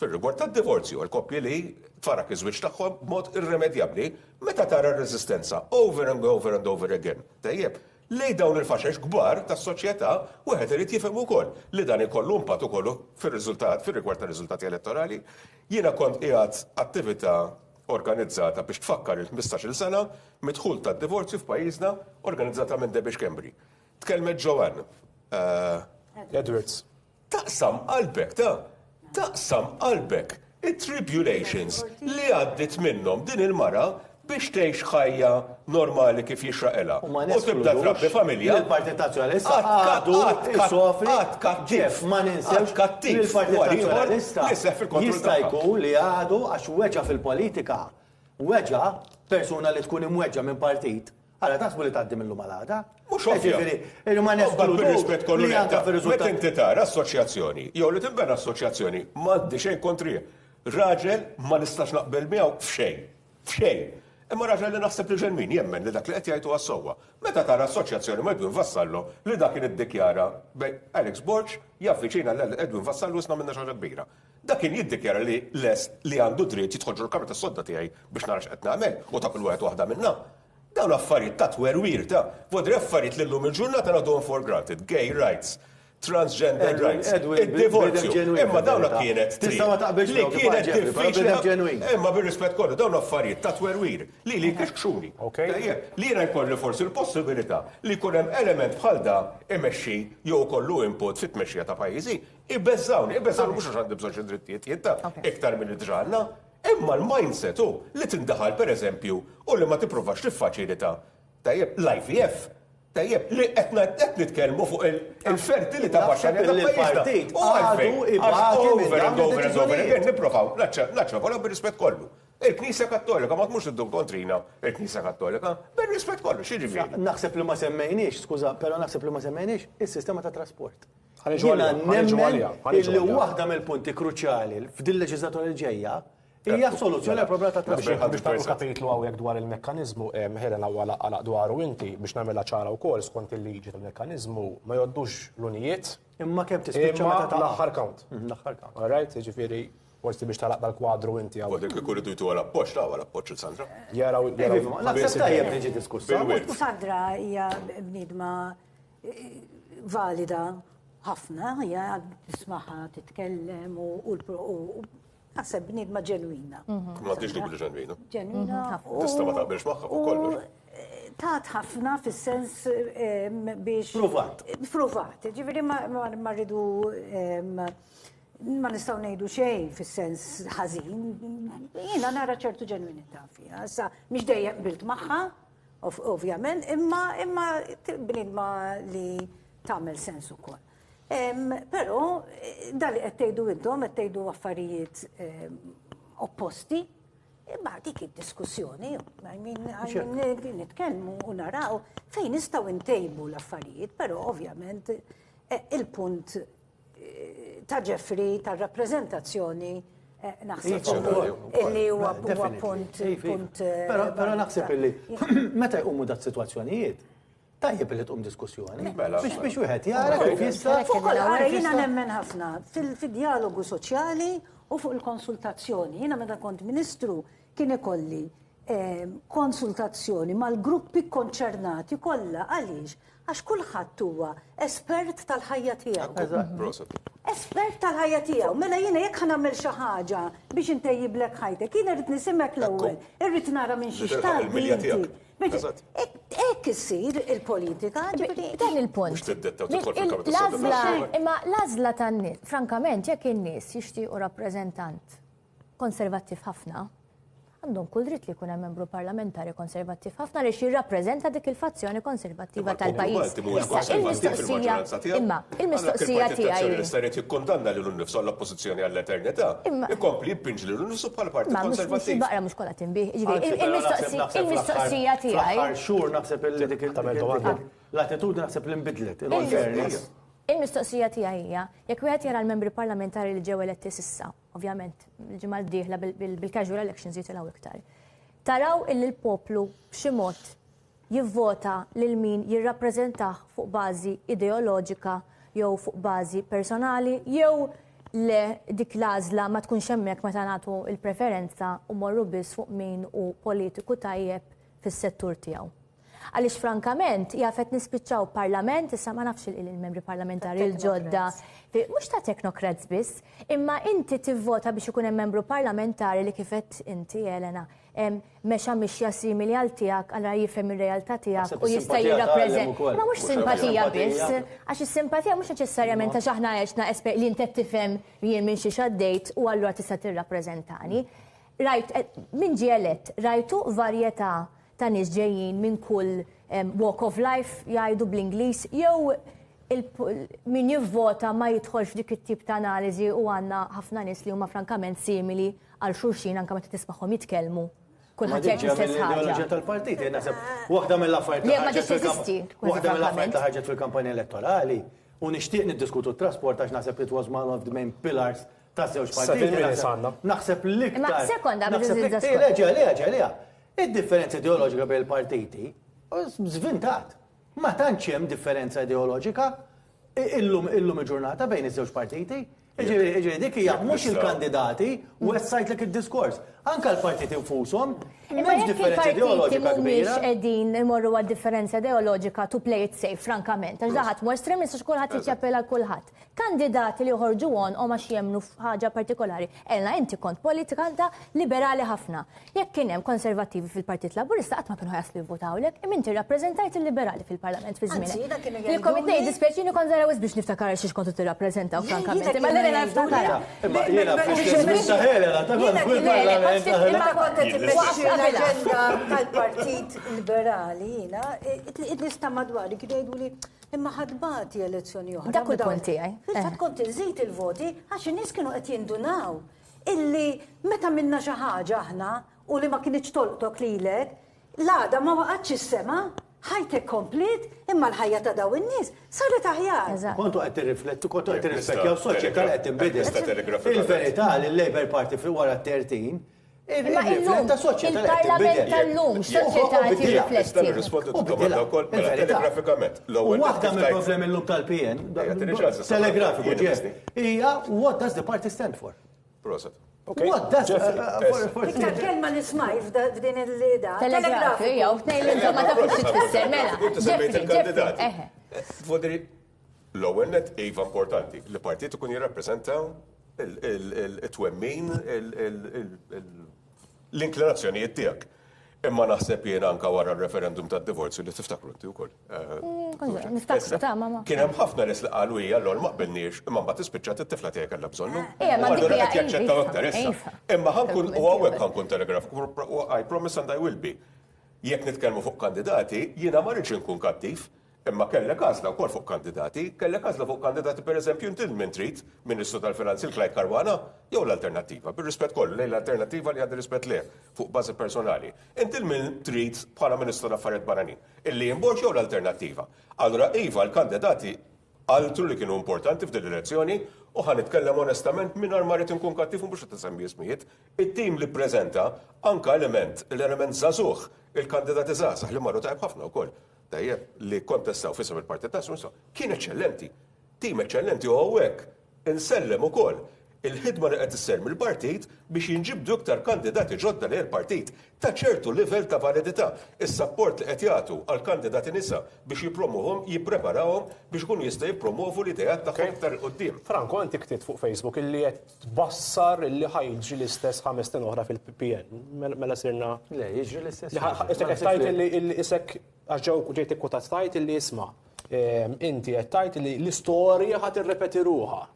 fir-rigward tad-divorzju għal koppji li tfarak iż-żwieġ tagħhom b'mod irremedjabbli meta tara r-reżistenza over and over and over again. Tajjeb, lej dawn il-faxex kbar tas-soċjetà wieħed irid jifhem ukoll li dan ikollu impatt ukollu fir-riżultat fir-rigward tar-riżultati elettorali. Jiena kont qiegħed attività organizzata biex tfakkar il-15-il sena midħul tad-divorzju f'pajjiżna organizzata minn Debbie Kembri. Tkellmet Joanne Edwards. Taqsam qalbek it-tribulations li għaddit minnhom din il-mara biex tgħix ħajja normali kif jixraqilha. U tibda trabbi familja. Il-Partit Nazzjonalista għadu isofri ġef ma ninsewx il-Partit Nazzjonalista jista' jkun li għadu għax weġa fil-politika. Weġa persuna li tkun imweġġa minn partit, għala taħsbu li tgħaddi minnhom għal-għada. Mhux ovvja. Ma bir-rispett kollu li għandha meta fir-riżultat. inti tara assoċjazzjoni, jew li tinbena assoċjazzjoni, m'għandi xejn kontri. Raġel ma nistax naqbel miegħu f'xejn. Imma raġel li naħseb li ġenmin jemmen li dak li qed jgħidu għas-sewwa. Meta tara assoċjazzjoni ma Edwin Vassallo li dak kien iddikjara bejn Alex Borch jaffiċina l-Edwin Vassallo isna minna xaġa kbira. Dak kien jiddikjara li lest li għandu dritt jitħoġġu l-kamra tas-sodda tiegħi biex nara x'qed nagħmel u ta' kull wieħed waħda minnha. Dawn affarijiet ta' twerwir ta' vodri affarijiet li llum il-ġurnata nagħduhom for granted, gay rights, transgender rights, id-divorzju. Imma dawna kienet li kienet diffiċli. Imma bir-rispett kollu dawn affarijiet ta' twerwir li kixxuni. Li jiena jkolli forsi l-possibilità li jkun hemm element bħal da imexxi jew kollu input fit-tmexxija ta' pajjiżi, ibbeżżawni mhux għax għandi bżonn xi drittijiet jienta iktar milli ġranna. Imma l-mindset li tindaħal pereżempju u li ma tippruvax tiffaċilita. Tajjeb l-IVF. Tajjeb, li qed nitkellmu fuq il-fertilità baxxarja tal-pajjiż. Nipprovaw naċċa bir-rispett kollu. Il-Knisja Kattolika ma tmux iddum kontrina, il-Knisja Kattolika bir-rispett kollu, x'jiġifieri. Naħseb li ma semmejniex, skuża, però naħseb li ma semmejniex is-sistema ta' trasport. Jiena nemmen illi waħda mill-punti kruċjali f'din leġislatura ġejja hija soluzzjoni għal problema ta' trasport. Biex tagħmlu kapitlu hawnhekk dwar il-mekkaniżmu ħeren għalaq dwaru inti biex nagħmilha ċara wkoll skont il-liġi tal-mekkaniżmu ma jgħoddux l-unijiet. Imma kemm tispiċċa meta l-aħħar count. L-aħħar count. All right, jiġifieri forsi biex talaq dal-kwadru inti hawn. Dik ikun idu għal appoġġ ta' għal appoġġ il-Sandra. Jaraw naħseb tajjeb niġi diskussa. Sandra hija bniedma valida ħafna, hija tismaħa titkellem u naħseb bniedma ġenwina. Ma tix dik ġenwina. Ġenwina. Tista' ma taqbilx magħha fuq kollox. Tat ħafna fis-sens biex. Pruvat. Ġifieri ma rridu ma nistgħu ngħidu xejn fis-sens ħażin. Jiena nara ċertu ġenwinità fiha. Issa mhix dejjem qbilt magħha, ovvjament, imma bniedma li tagħmel sens ukoll. Però dali qed tgħidu intom qed tgħidu affarijiet opposti, imma dik id-diskussjoni, nitkellmu u naraw fejn nistgħu ntejbu l-affarijiet, però ovvjament il-punt ta' Jeffrey tar-rappreżentazzjoni naħseb illi huwa punt. Però naħseb illi meta jqumu dat sitwazzjonijiet tajjeb li tqum diskussjoni. Biex wieħed jara kif jista'. Jiena nemmen ħafna fid-dialogu soċjali u fuq il-konsultazzjoni. Jiena meta kont Ministru kien ikolli konsultazzjoni mal-gruppi konċernati kollha għaliex għax kulħadd huwa espert tal-ħajja tiegħu. Espert tal-ħajja tiegħu. Mela jiena jekk ħanagħmel xi ħaġa biex intejjiblek ħajtek, jiena rrid nisimek l-ewwel, irrid nara minn xi xtaq. Ek issir il-politika, dan il-punt. Imma l-għażla tan-nies, frankament, jekk in-nies jixtiequ rappreżentant konservattiv ħafna, għandhom kull dritt li jkun hemm membru parlamentari konservattiv ħafna li jirrappreżenta dik il-fazzjoni konservattiva tal-pajjiż. Imma il-mistoqsija tiegħi. L-istaret jikkondanna lil nnifsu l-oppożizzjoni għall-eternità, ikompli jippinġi lil nnifsu bħala partit konservattiv. Baqra mhux kollha tinbih. Il-mistoqsija tiegħi. Aħħar xhur naħseb illi dik l-attitudni naħseb li nbidlet. Il-mistoqsija tiegħi hija jekk wieħed jara l-membri parlamentari li ġew eletti s'issa, ovvjament il-ġimgħa d-dieħla bil-casual elections jitilgħu iktar. Taraw illi l-poplu b'xi mod jivvota lil min jirrappreżentah fuq bażi ideoloġika jew fuq bażi personali jew le dik l-għażla ma tkunx hemmhekk meta nagħtu l-preferenza u morru biss fuq min hu politiku tajjeb fis-settur tiegħu. Għaliex frankament, jafet nispiċċaw parlament, issa ma nafx il-membri parlamentari l-ġodda, mhux ta' technocrats biss, imma inti tivvota biex ikun hemm membru parlamentari li kifet inti, Elena, mexa mixja simili għal tiegħek, allura jifhem ir-realtà tiegħek u jista' jirrappreżenta. Ma mhux simpatija biss, għax is-simpatija mhux neċessarjament għax aħna għexna li inti tifhem jien minn xi xaddejt u allura tista' tirrappreżentani. Min ġie elett, rajtu varjetà ta' nies ġejjin minn kull walk of life jgħidu bl-Ingliż jew min jivvota ma jidħolx dik it-tip ta' analiżi u għandna ħafna nies li huma frankament simili għal xulxin anke meta tismagħhom jitkellmu kulħadd jgħid l-istess L-ideoloġija ħaġa. tal-partiti, naħseb waħda mill-affarijiet Le, ma teżisti, waħda mill-affarijiet li ħarġet fil-kampanja elettorali u nixtieq niddiskutu t-trasport għax naħseb it was one of the main pillars ta' żewġ partiti. Naħseb l-iktar. Ma sekonda Leja. Id-differenza ideoloġika bejn il-partiti żvintat. Ma tantx hemm differenza ideoloġika illum il-ġurnata bejn iż-żewġ partiti. Ġiri, dik hija mhux il-kandidati u sajtlek id-diskors. Anka l-partiti infushom m'hemmx differenza ideoloġika mhumiex kbira. qegħdin imorru għad differenza ideoloġika to play it safe, frankament. Għax daħat mu estremist għax kulħadd jiċċappella kulħadd. Kandidati li joħorġu għom għax jemnu f'ħaġa partikolari. Elna inti kont politikanta liberali ħafna. Jekk kien hemm konservattivi fil-Partit Laburista qatt ma kienu jaslu jivvotawlek, iminti rappreżentajt il-liberali fil-Parlament fi żmien. Jekk qed dispjaċini kont żarawis biex niftakar xiex kontu tirrappreżentaw frankament. Imma l niftakar. Imma jiena fil-Saħela ta' kull parlament. Imma kont qed l-aġenda tal-Partit Liberali jiena id-nista madwar kienu jgħidu li imma ħadbati elezzjoni oħra. Dak il-punt tiegħi. Fil-fatt kont inżid il-voti għax in-nies kienu qed jindunaw illi meta minna xi ħaġa aħna u li ma kienx tolqtok lilek, l-għada ma waqgħetx is-sema, ħajtek komplit imma l-ħajja ta' daw in-nies saret aħjar. Kontu qed tirriflettu, kontu qed tirrispecchjaw soċjetà qed tinbidel. Il-verità li l-Labor Party fi wara 13 il-parlament tal-lum, x'soċjetà qed jirrifletti. Rispondi t-domanda wkoll mela telegrafikament. Waħda mill-problemi l-lum tal-PN, telegrafiku ġesti, hija what does the party stand for? Proset. What does Iktar kelma li smaj f'din il-lida. Telegrafiku, jew tnejn li intom ma tafux xi tfisser mela. Il-kandidati. Fodri, l-ewwel net iva importanti li partit ikun jirrappreżentaw it-twemmin l-inklinazzjonijiet tiegħek. Imma naħseb jien anka wara r-referendum tad-divorzju li tiftakru inti wkoll. Niftakru ta' mama. Kien hemm ħafna nies li qalu hija l ma qbilniex, imma mbagħad tispiċċat it-tifla tiegħek kellha bżonnu. Ma dik hija jaċċettaw aktar issa. Imma ħankun u hawnhekk ħankun telegraf. I promise and I will be. Jekk nitkellmu fuq kandidati, jiena ma rridx inkun kattiv. Imma kellek għażla wkoll fuq kandidati, kellek għażla fuq kandidati pereżempju inti min trid Ministru tal-Finanzi l-Klajt Karwana jew l-alternattiva, bir-rispett kollu lejn l-alternattiva li għandi rispett leh fuq bażi personali. Inti min trid bħala Ministru tal-Affarijiet Barranin, illi jinborġ jew l-alternattiva. Allura iva l-kandidati għaltu li kienu importanti f'din l-elezzjoni u ħanitkellem onestament mingħajr ma rrid inkun kattiv mhux qed isemmi ismijiet. It-tim li ppreżenta anke l-element żagħżugħ, il-kandidati żgħażagħ li marru tajb ħafna wkoll. Tajjeb li kontestaw fisem il-Partit Nazzjonalista kien eċċellenti. Tim eċċellenti u hawnhekk insellem ukoll il-ħidma li qed isser mill-partit biex jinġibdu iktar kandidati ġodda li l-partit ta' ċertu livell ta' validità. Is-sapport li qed jagħtu għal kandidati nisa biex jippromuhom, jippreparawhom biex ikunu jista' jippromovu l-idejat tagħhom iktar qudiem. Franco, inti ktiet fuq Facebook illi qed tbassar illi ħajġi l-istess 5 snin oħra fil-PPN. Mela sirna. Le, jiġri l-istess. Qed tajt illi isek għaġġew ġejt ikkutat tajt illi isma' inti qed tajt illi l-istorja ħadd irrepeti ruħha.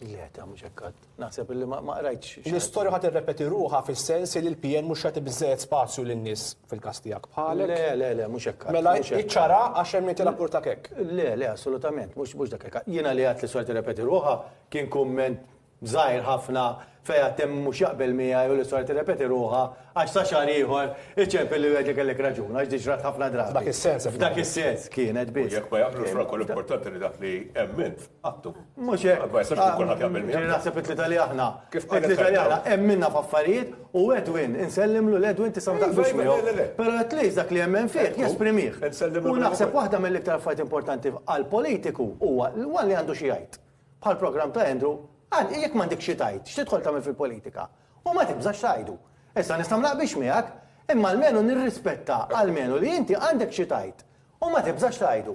Li għeta mux ekkat, naħseb li ma rajtx. L-istorja ħat irrepeti ruħa fil-sens li l-PN mux ħat biżżejjed spazju l-nis fil-kastijak bħalek. Le, mux ekkat. Mela iċċara għaxem li tila purta kek. Le, assolutament, mux dak ekkat. Jina li għat li s-sorti irrepeti ruħa kien kumment zaħir ħafna feja tem mux jaqbel mija u li s-sorti irrepeti ruħa għax ta' xar ieħor iċċempel li għedli kellek raġun, għax diġrat ħafna drabi. Dak is-sens. F'dak is-sens kienet biss. Jekk ma jaqblu Franco l-importanti li dak li emmint għattu. Mux hekk. Ma jistax tkun ħadd jaqbel miegħek. Naħseb it-Tlita aħna. It-Tlita aħna emminna f'affarijiet u Edwin, insellimlu l-Edwin tista' ma taqbux miegħu. Però at least dak li emmen fih jesprimih. U naħseb waħda mill-iktar affarijiet importanti għall-politiku huwa li għandu xi jgħid. Bħal programm ta' Andrew, jekk m'għandek xi tgħid, x'tidħol tagħmel fil-politika. U ma tibżax tgħidu. Issa nista' naqbix miegħek, imma almenu nirrispetta almenu li inti għandek xi tgħid. U ma tibżax tgħidu.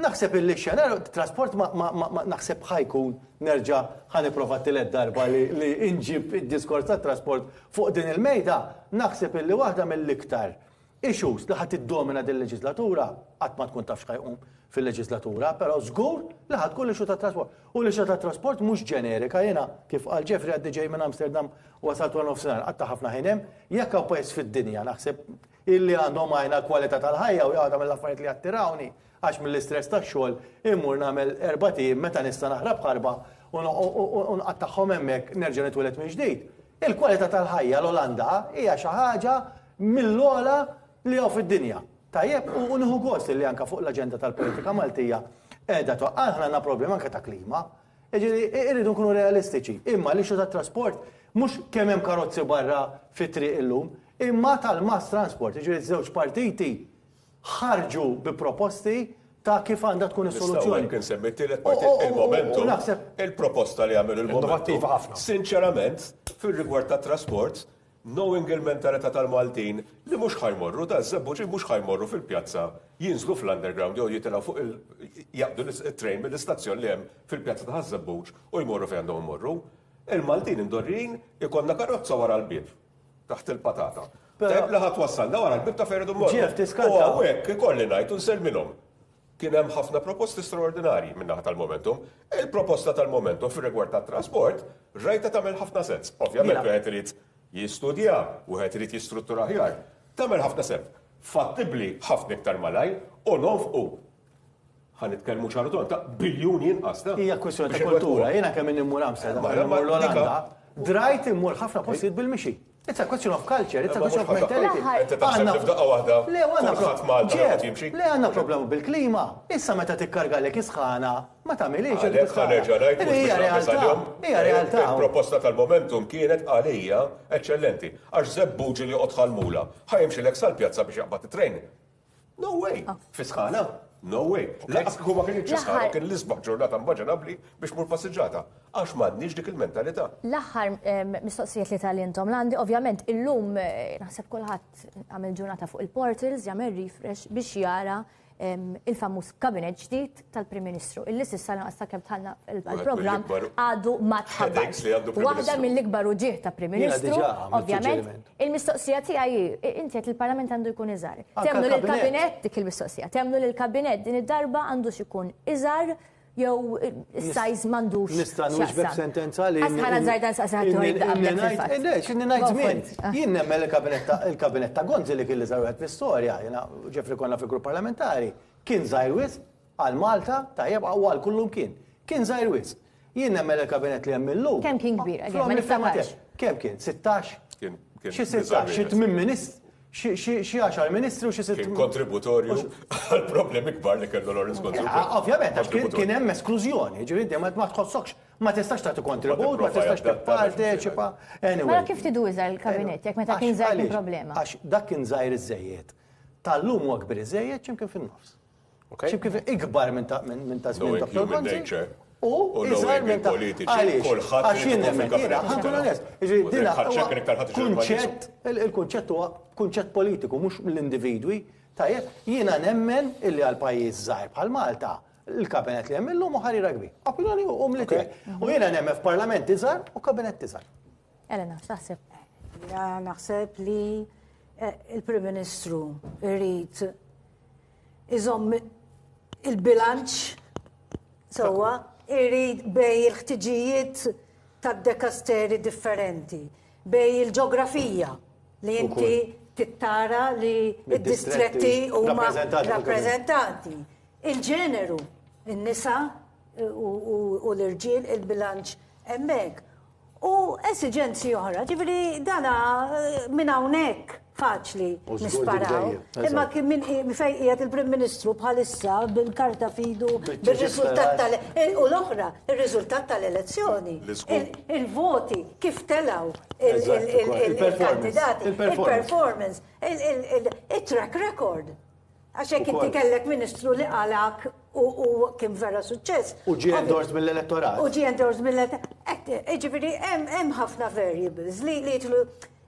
Naħseb illi xenar trasport ma naħseb ħajkun nerġa' ħaniprofa tielet darba li inġib id-diskors tat-trasport fuq din il-mejda, naħseb illi waħda mill-iktar issues li ħadd iddomina din il-leġislatura qatt ma tkun taf x'ħajqum fil-leġislatura, però żgur li ħadd kull ixu tat-trasport. U l-ixu tat-trasport mhux ġenerika jiena kif qal Jeffrey għaddi ġej minn Amsterdam wasalt wara nofsinhar qatt ħafna ħinem, jekk hawn pajjiż fid-dinja naħseb illi għandhom għajna kwalità tal-ħajja u jgħadha mill-affarijiet li attirawni għax mill-istress tax-xogħol immur nagħmel 4 tim meta nista' naħrab ħarba u nqattaħħom hemmhekk nerġa' nitweled minn ġdid. Il-kwalità tal-ħajja l-Olanda hija xi ħaġa mill-ogħla li hawn fid-dinja. Tajjeb, u nieħu gost li anke fuq l-aġenda tal-politika Maltija qiegħda aħna għandna problema anke ta' klima. Irridu nkunu realistiċi. Imma l-ixu tat-trasport mhux kemm hemm karozzi barra fit-triq illum, imma tal-mass transport. Żewġ partiti ħarġu bi proposti ta' kif għandha tkun is-soluzzjoni. Kien semmi t-tielet partit il-momentum, il-proposta li għamelu il-momentum. Sinċerament, fil-rigward ta' trasport, knowing il-mentalità tal-Maltin li mhux ħajmorru ta' żebbuġi mhux ħajmorru fil-pjazza, jinżlu fl-underground jew jitilgħu fuq jaqdu it-train mill-istazzjon li hemm fil-pjazza ta' żebbuġ u jmorru fejn għandhom imorru. Il-Maltin indorrin ikonna karozza wara l-bib taħt il-patata. Tajb li ħadd wassalna wara l-bib ta' fejn imorru. U hawnhekk ikolli ngħid u nsellmilhom. Kien hemm ħafna proposti straordinarji minn naħa tal-Momentum. Il-proposta tal-Momentum fir-rigward tat-trasport rajta tagħmel ħafna sens. Ovvjament wieħed irid jistudja u wieħed irid jistruttura aħjar. Tagħmel ħafna sens. Fattibbli ħafna iktar malaj u nonfqu. Ħanitkellmu ċarutun ta' biljuni inqas. Hija kwestjoni ta' kultura. Jiena kemm immur Amsterdam, immur l-Olanda, drajt immur ħafna postijiet bil-mixi. It's a question of culture, it's a question of mentality. Inti taħseb li f'daqqa waħda kulħadd Malta jimxi. Le għandna problema bil-klima. Issa meta tikkarga lek isħana, ma tagħmilix. Hija realtà. Il-proposta tal-Momentum kienet għalija eċċellenti. Għax żebbuġi li qod ħalmula. Ħajimxi lek sal-pjazza biex jaqbad it-trejn. No way. Fisħana. No way. Laqas kieku ma kienx isħana, kien l-isbaħ ġurnata immaġinabbli biex mur passiġġata. Għax m'għandniex dik il-mentalità. L-aħħar mistoqsijiet li tal-intom l-għandi, ovvjament illum naħseb kulħadd għamel ġurnata fuq il-portals, jagħmel refresh biex jara il-famuż kabinet ġdid tal-Prim Ministru. Illi s'issa naqas kemm tħallna il-programm għadu ma tħabbarx. Waħda mill-ikbar uġieħ ta' Prim Ministru, ovvjament, il-mistoqsija tiegħi inti qed il-Parlament għandu jkun iżgħar. Temnu lill-kabinet dik il-mistoqsija. Temnu lill-kabinet din id-darba għandux ikun iżgħar jew is-sajż m'għandux. Nista' nwieġbek sentenza li. Għasħana żgħar saqsaqtu x'inhi ngħid żmien. Jien nemmel il-kabinet ta' Gonzi li kien li żgħar fl-istorja, jiena ġefri konna fil-grupp parlamentari, kien żgħir wisq għal Malta tajjeb u għal kullum kien. Kien żgħir wisq. Jien nemmel il-kabinet li hemm illum. Kemm kien kbir? Ma niftakarx. Kemm kien? 16? Xi 16, xi 8 ministri. Xi 10 ministru xi 6. Kien kontributorju għal problemi kbar li kellu Lawrence Gonzi. Ovvjament, għax kien hemm esklużjoni, ġifieri ma tħossokx, ma tistax tagħti kontribut, ma tistax tipparteċipa. Mela kif tidu iżgħar il-kabinett jekk meta kien żgħir kien problema? Għax dak kien żgħir iżejjed. Tal-lum huwa kbir iżejjed x'imkien fin-nofs. X'imkien ikbar minn ta' żmien ta' Gonzi. U iżgħar minn ta' il-kunċett huwa kunċett politiku mhux mill-individwi. Tajjeb, jiena nemmen illi għal pajjiż żgħir bħal Malta il-kabinet li hemm illum ħarira kbir. Opinjoni umli tiegħek. U jiena nemmen f'Parlament iżgħar u kabinet iżgħar. Elena, x'taħseb? Naħseb li il-Prim Ministru irid iżomm il-bilanċ sewwa irid bej il-ħtiġijiet tad-dekasteri differenti, bej il-ġeografija li inti tittara li id-distretti huma rappreżentanti. Il-ġeneru, in-nisa u l-irġiel il-bilanċ hemmhekk. U esiġenzi oħra, ġifieri dana minn hawnhekk faċli nisparaw. Imma kien minn fejn qiegħed il-Prim Ministru bħalissa bil-karta fidu bir-riżultat u l-oħra, ir-riżultat tal-elezzjoni. Il-voti kif telgħu il-kandidati, il-performance, il-track record. Għaxek inti kellek Ministru li qalak u kien vera suċċess. U ġie endorsed mill-elettorat. U ġie endorsed mill-elettorat. Ġifieri hemm ħafna variables li jitlu.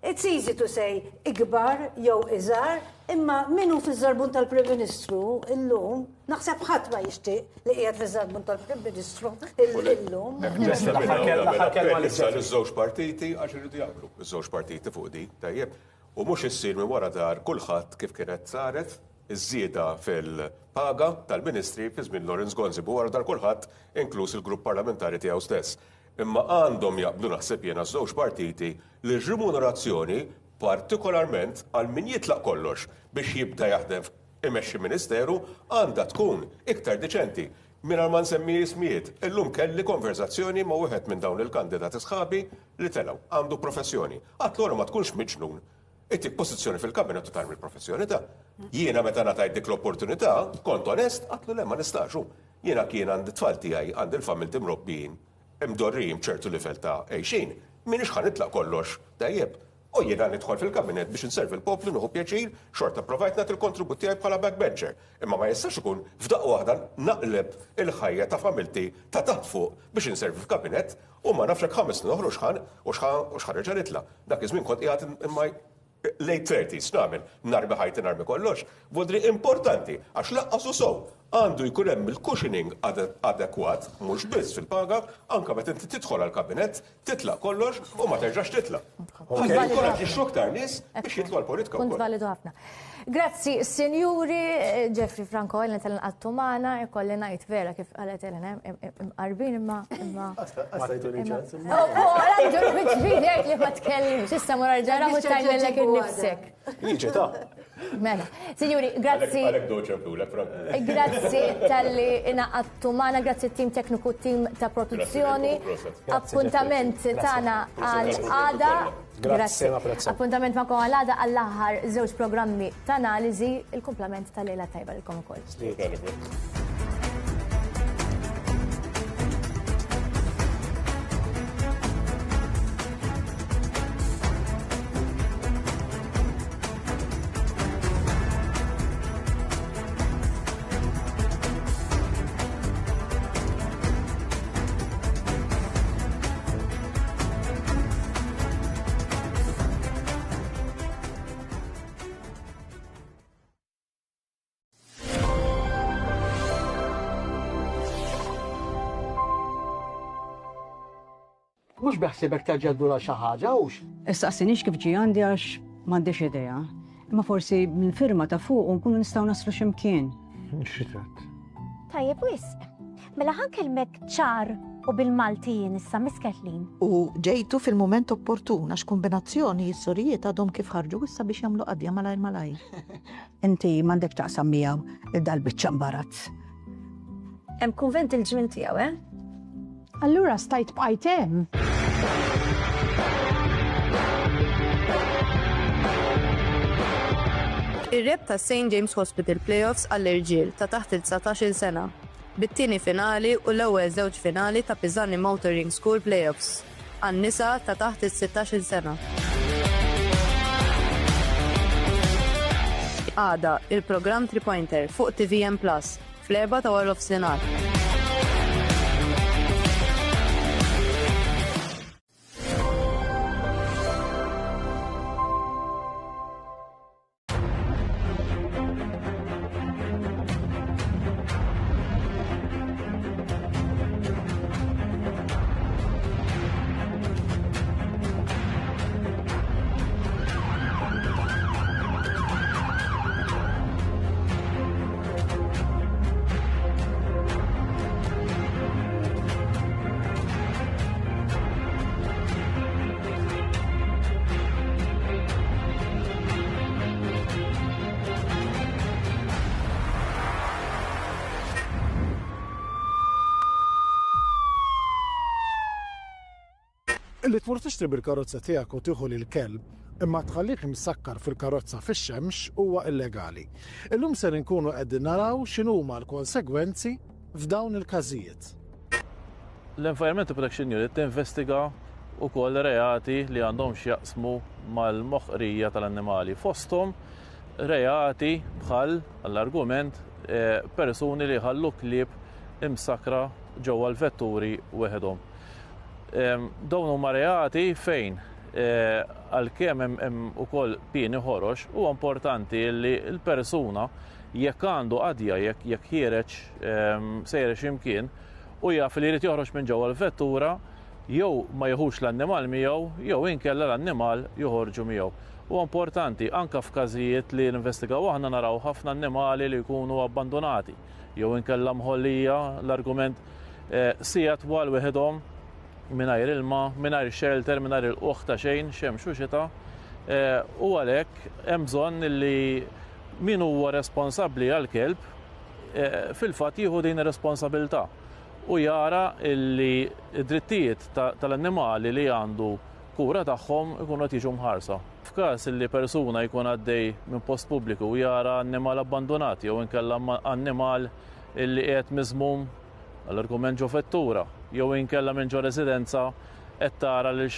It's easy to say ikbar jew iżgħar, imma minnu fiż-żarbun tal-Prim Ministru illum, naħseb ħadd ma jixtieq li qiegħed fiż-żarbun tal-Prim Ministru illum. Issa iż-żewġ partiti għax iridu jaqblu. Iż-żewġ partiti fuq di, tajjeb. U mhux issir minn wara dar kulħadd kif kienet saret iż-żieda fil-paga tal-Ministri fi żmien Lawrence Gonzi bu wara dar kulħadd inkluż il-grupp parlamentari tiegħu stess. Imma għandhom jaqblu naħseb jiena żewġ partiti li r-remunerazzjoni partikolarment għal min jitlaq kollox biex jibda jaħdem imexxi ministeru għandha tkun iktar deċenti. Mingħajr ma nsemmi ismijiet, illum kelli konverzazzjoni ma' wieħed minn dawn il-kandidati sħabi li telgħu għandu professjoni. Għatlu ma tkunx miġnun. Ittik pożizzjoni fil-kabinet u tarmi l-professjoni ta'. Jiena meta ngħatajt dik l-opportunità, kont onest, għatlu le ma nistaxu. Jiena kien għandi tfal tiegħi għandi l-familti mrobbin, imdorrijim ċertu livell ta' għejxin, minix ħanitlaq kollox tajjeb. U jiena nidħol fil-kabinet biex inservi l-poplu nuħu pjaċir, xorta provajt nagħti il-kontribut tiegħi bħala backbencher. Imma ma jistax ikun f'daqqa waħda naqleb il-ħajja ta' familti ta' taħt fuq biex inservi fil-kabinet u ma nafx hekk 5 snin oħra u x'ħareġa' nitla'. Dak iż-żmien kont qiegħed imma late 30s nagħmel narbi ħajti narbi kollox. Vodri importanti għax laqqas u sow għandu jkun hemm il-cushioning adekwat mhux biss fil-paga anke meta inti tidħol għall-kabinet titlaq kollox u ma terġax titlaq. Ħajja jkollok ixroktar nies biex jidħlu għall-politika wkoll. Punt validu ħafna. Grazzi, Sinjuri Jeffrey Franco, Ellen Tellen Attumana, ikolli ngħid vera kif qalet Ellen qarbin imma. Għastajtu li ċans. Għala ġur bit-ġvidi għajt li ma tkellimx, issa ma rġara u tajmellek il-nifsek. Liġi ta' Mela, Sinjuri, grazzi. Għalek doċemplu, Grazzi tal-li inaqqattumana, grazzi tim tekniku, tim ta' produzzjoni. Appuntament tana għal-għada. Grazie. Appuntament ma' kon għal-għada għall-aħħar żewġ programmi ta' analiżi, il-komplement tal-lejla tajba l-kom ukoll. Mhux beħsibek terġa' ddura xi ħaġa hux? Issaqsinix kif ġie għandi għax m'għandix idea. Imma forsi mill-firma ta' fuq nkunu nistgħu naslu x'imkien. X'ritat? Tajjeb wisq. Mela ħankellmek ċar u bil-Maltin issa misketlin. U ġejtu fil-mument opportun għax kombinazzjoni s-sorijiet għadhom kif ħarġu issa biex jagħmlu qadja malajr. Inti m'għandek taqsam miegħu dal-biċċa imbarazz. Hemm kunvent il-ġmien tiegħu, Allura stajt bqajt hemm. Ir-reb ta' St. James Hospital Playoffs għall-irġiel ta' taħt il-19 sena. Bit-tieni finali u l-ewwel żewġ finali ta' Pizzani Motoring School Playoffs. Għan-nisa ta' taħt il-16 sena. Għada il-programm 3-pointer fuq TVM Plus fl-4 ta' Wall of Sinar. Li tmur tixtri bil-karozza tiegħek u tieħu lill-kelb imma tħallih msakkar fil-karozza fix-xemx huwa illegali. Illum se nkunu qegħdin naraw x'inhuma l-konsegwenzi f'dawn il-każijiet. L-Environmental Protection Unit tinvestiga wkoll reati li għandhom x'jaqsmu mal-moħqrija tal-annimali. Fosthom reati bħal għall-argument persuni li ħallu klieb imsakra ġewwa l-vetturi weħedhom. Dawn huma reati fejn għalkemm hemm ukoll pieni ħorox huwa importanti li l-persuna jekk għandu qadja jekk ħireġ sejrex imkien u jaf li jrid joħroġ minn ġewwa l-vettura jew ma jeħux l-annimal miegħu jew inkella l-annimal joħorġu miegħu. Huwa importanti anke f'każijiet li ninvestigaw aħna naraw ħafna annimali li jkunu abbandonati jew inkella mħollija l-argument sigħat wal wieħedhom mingħajr ilma, mingħajr shelter, mingħajr il-qoħ ta' xejn, xemx u xita. U għalhekk hemm bżonn li min huwa responsabbli għall-kelb fil-fatt jieħu din ir-responsabilità u jara li d-drittijiet tal-annimali li għandu kura tagħhom ikunu qed jiġu mħarsa. F'każ li persuna jkun għaddej minn post pubbliku u jara annimal abbandonati jew inkella annimal illi qiegħed miżmum għall-argument ġo vettura jew inkella minn ġo residenza qed tara lil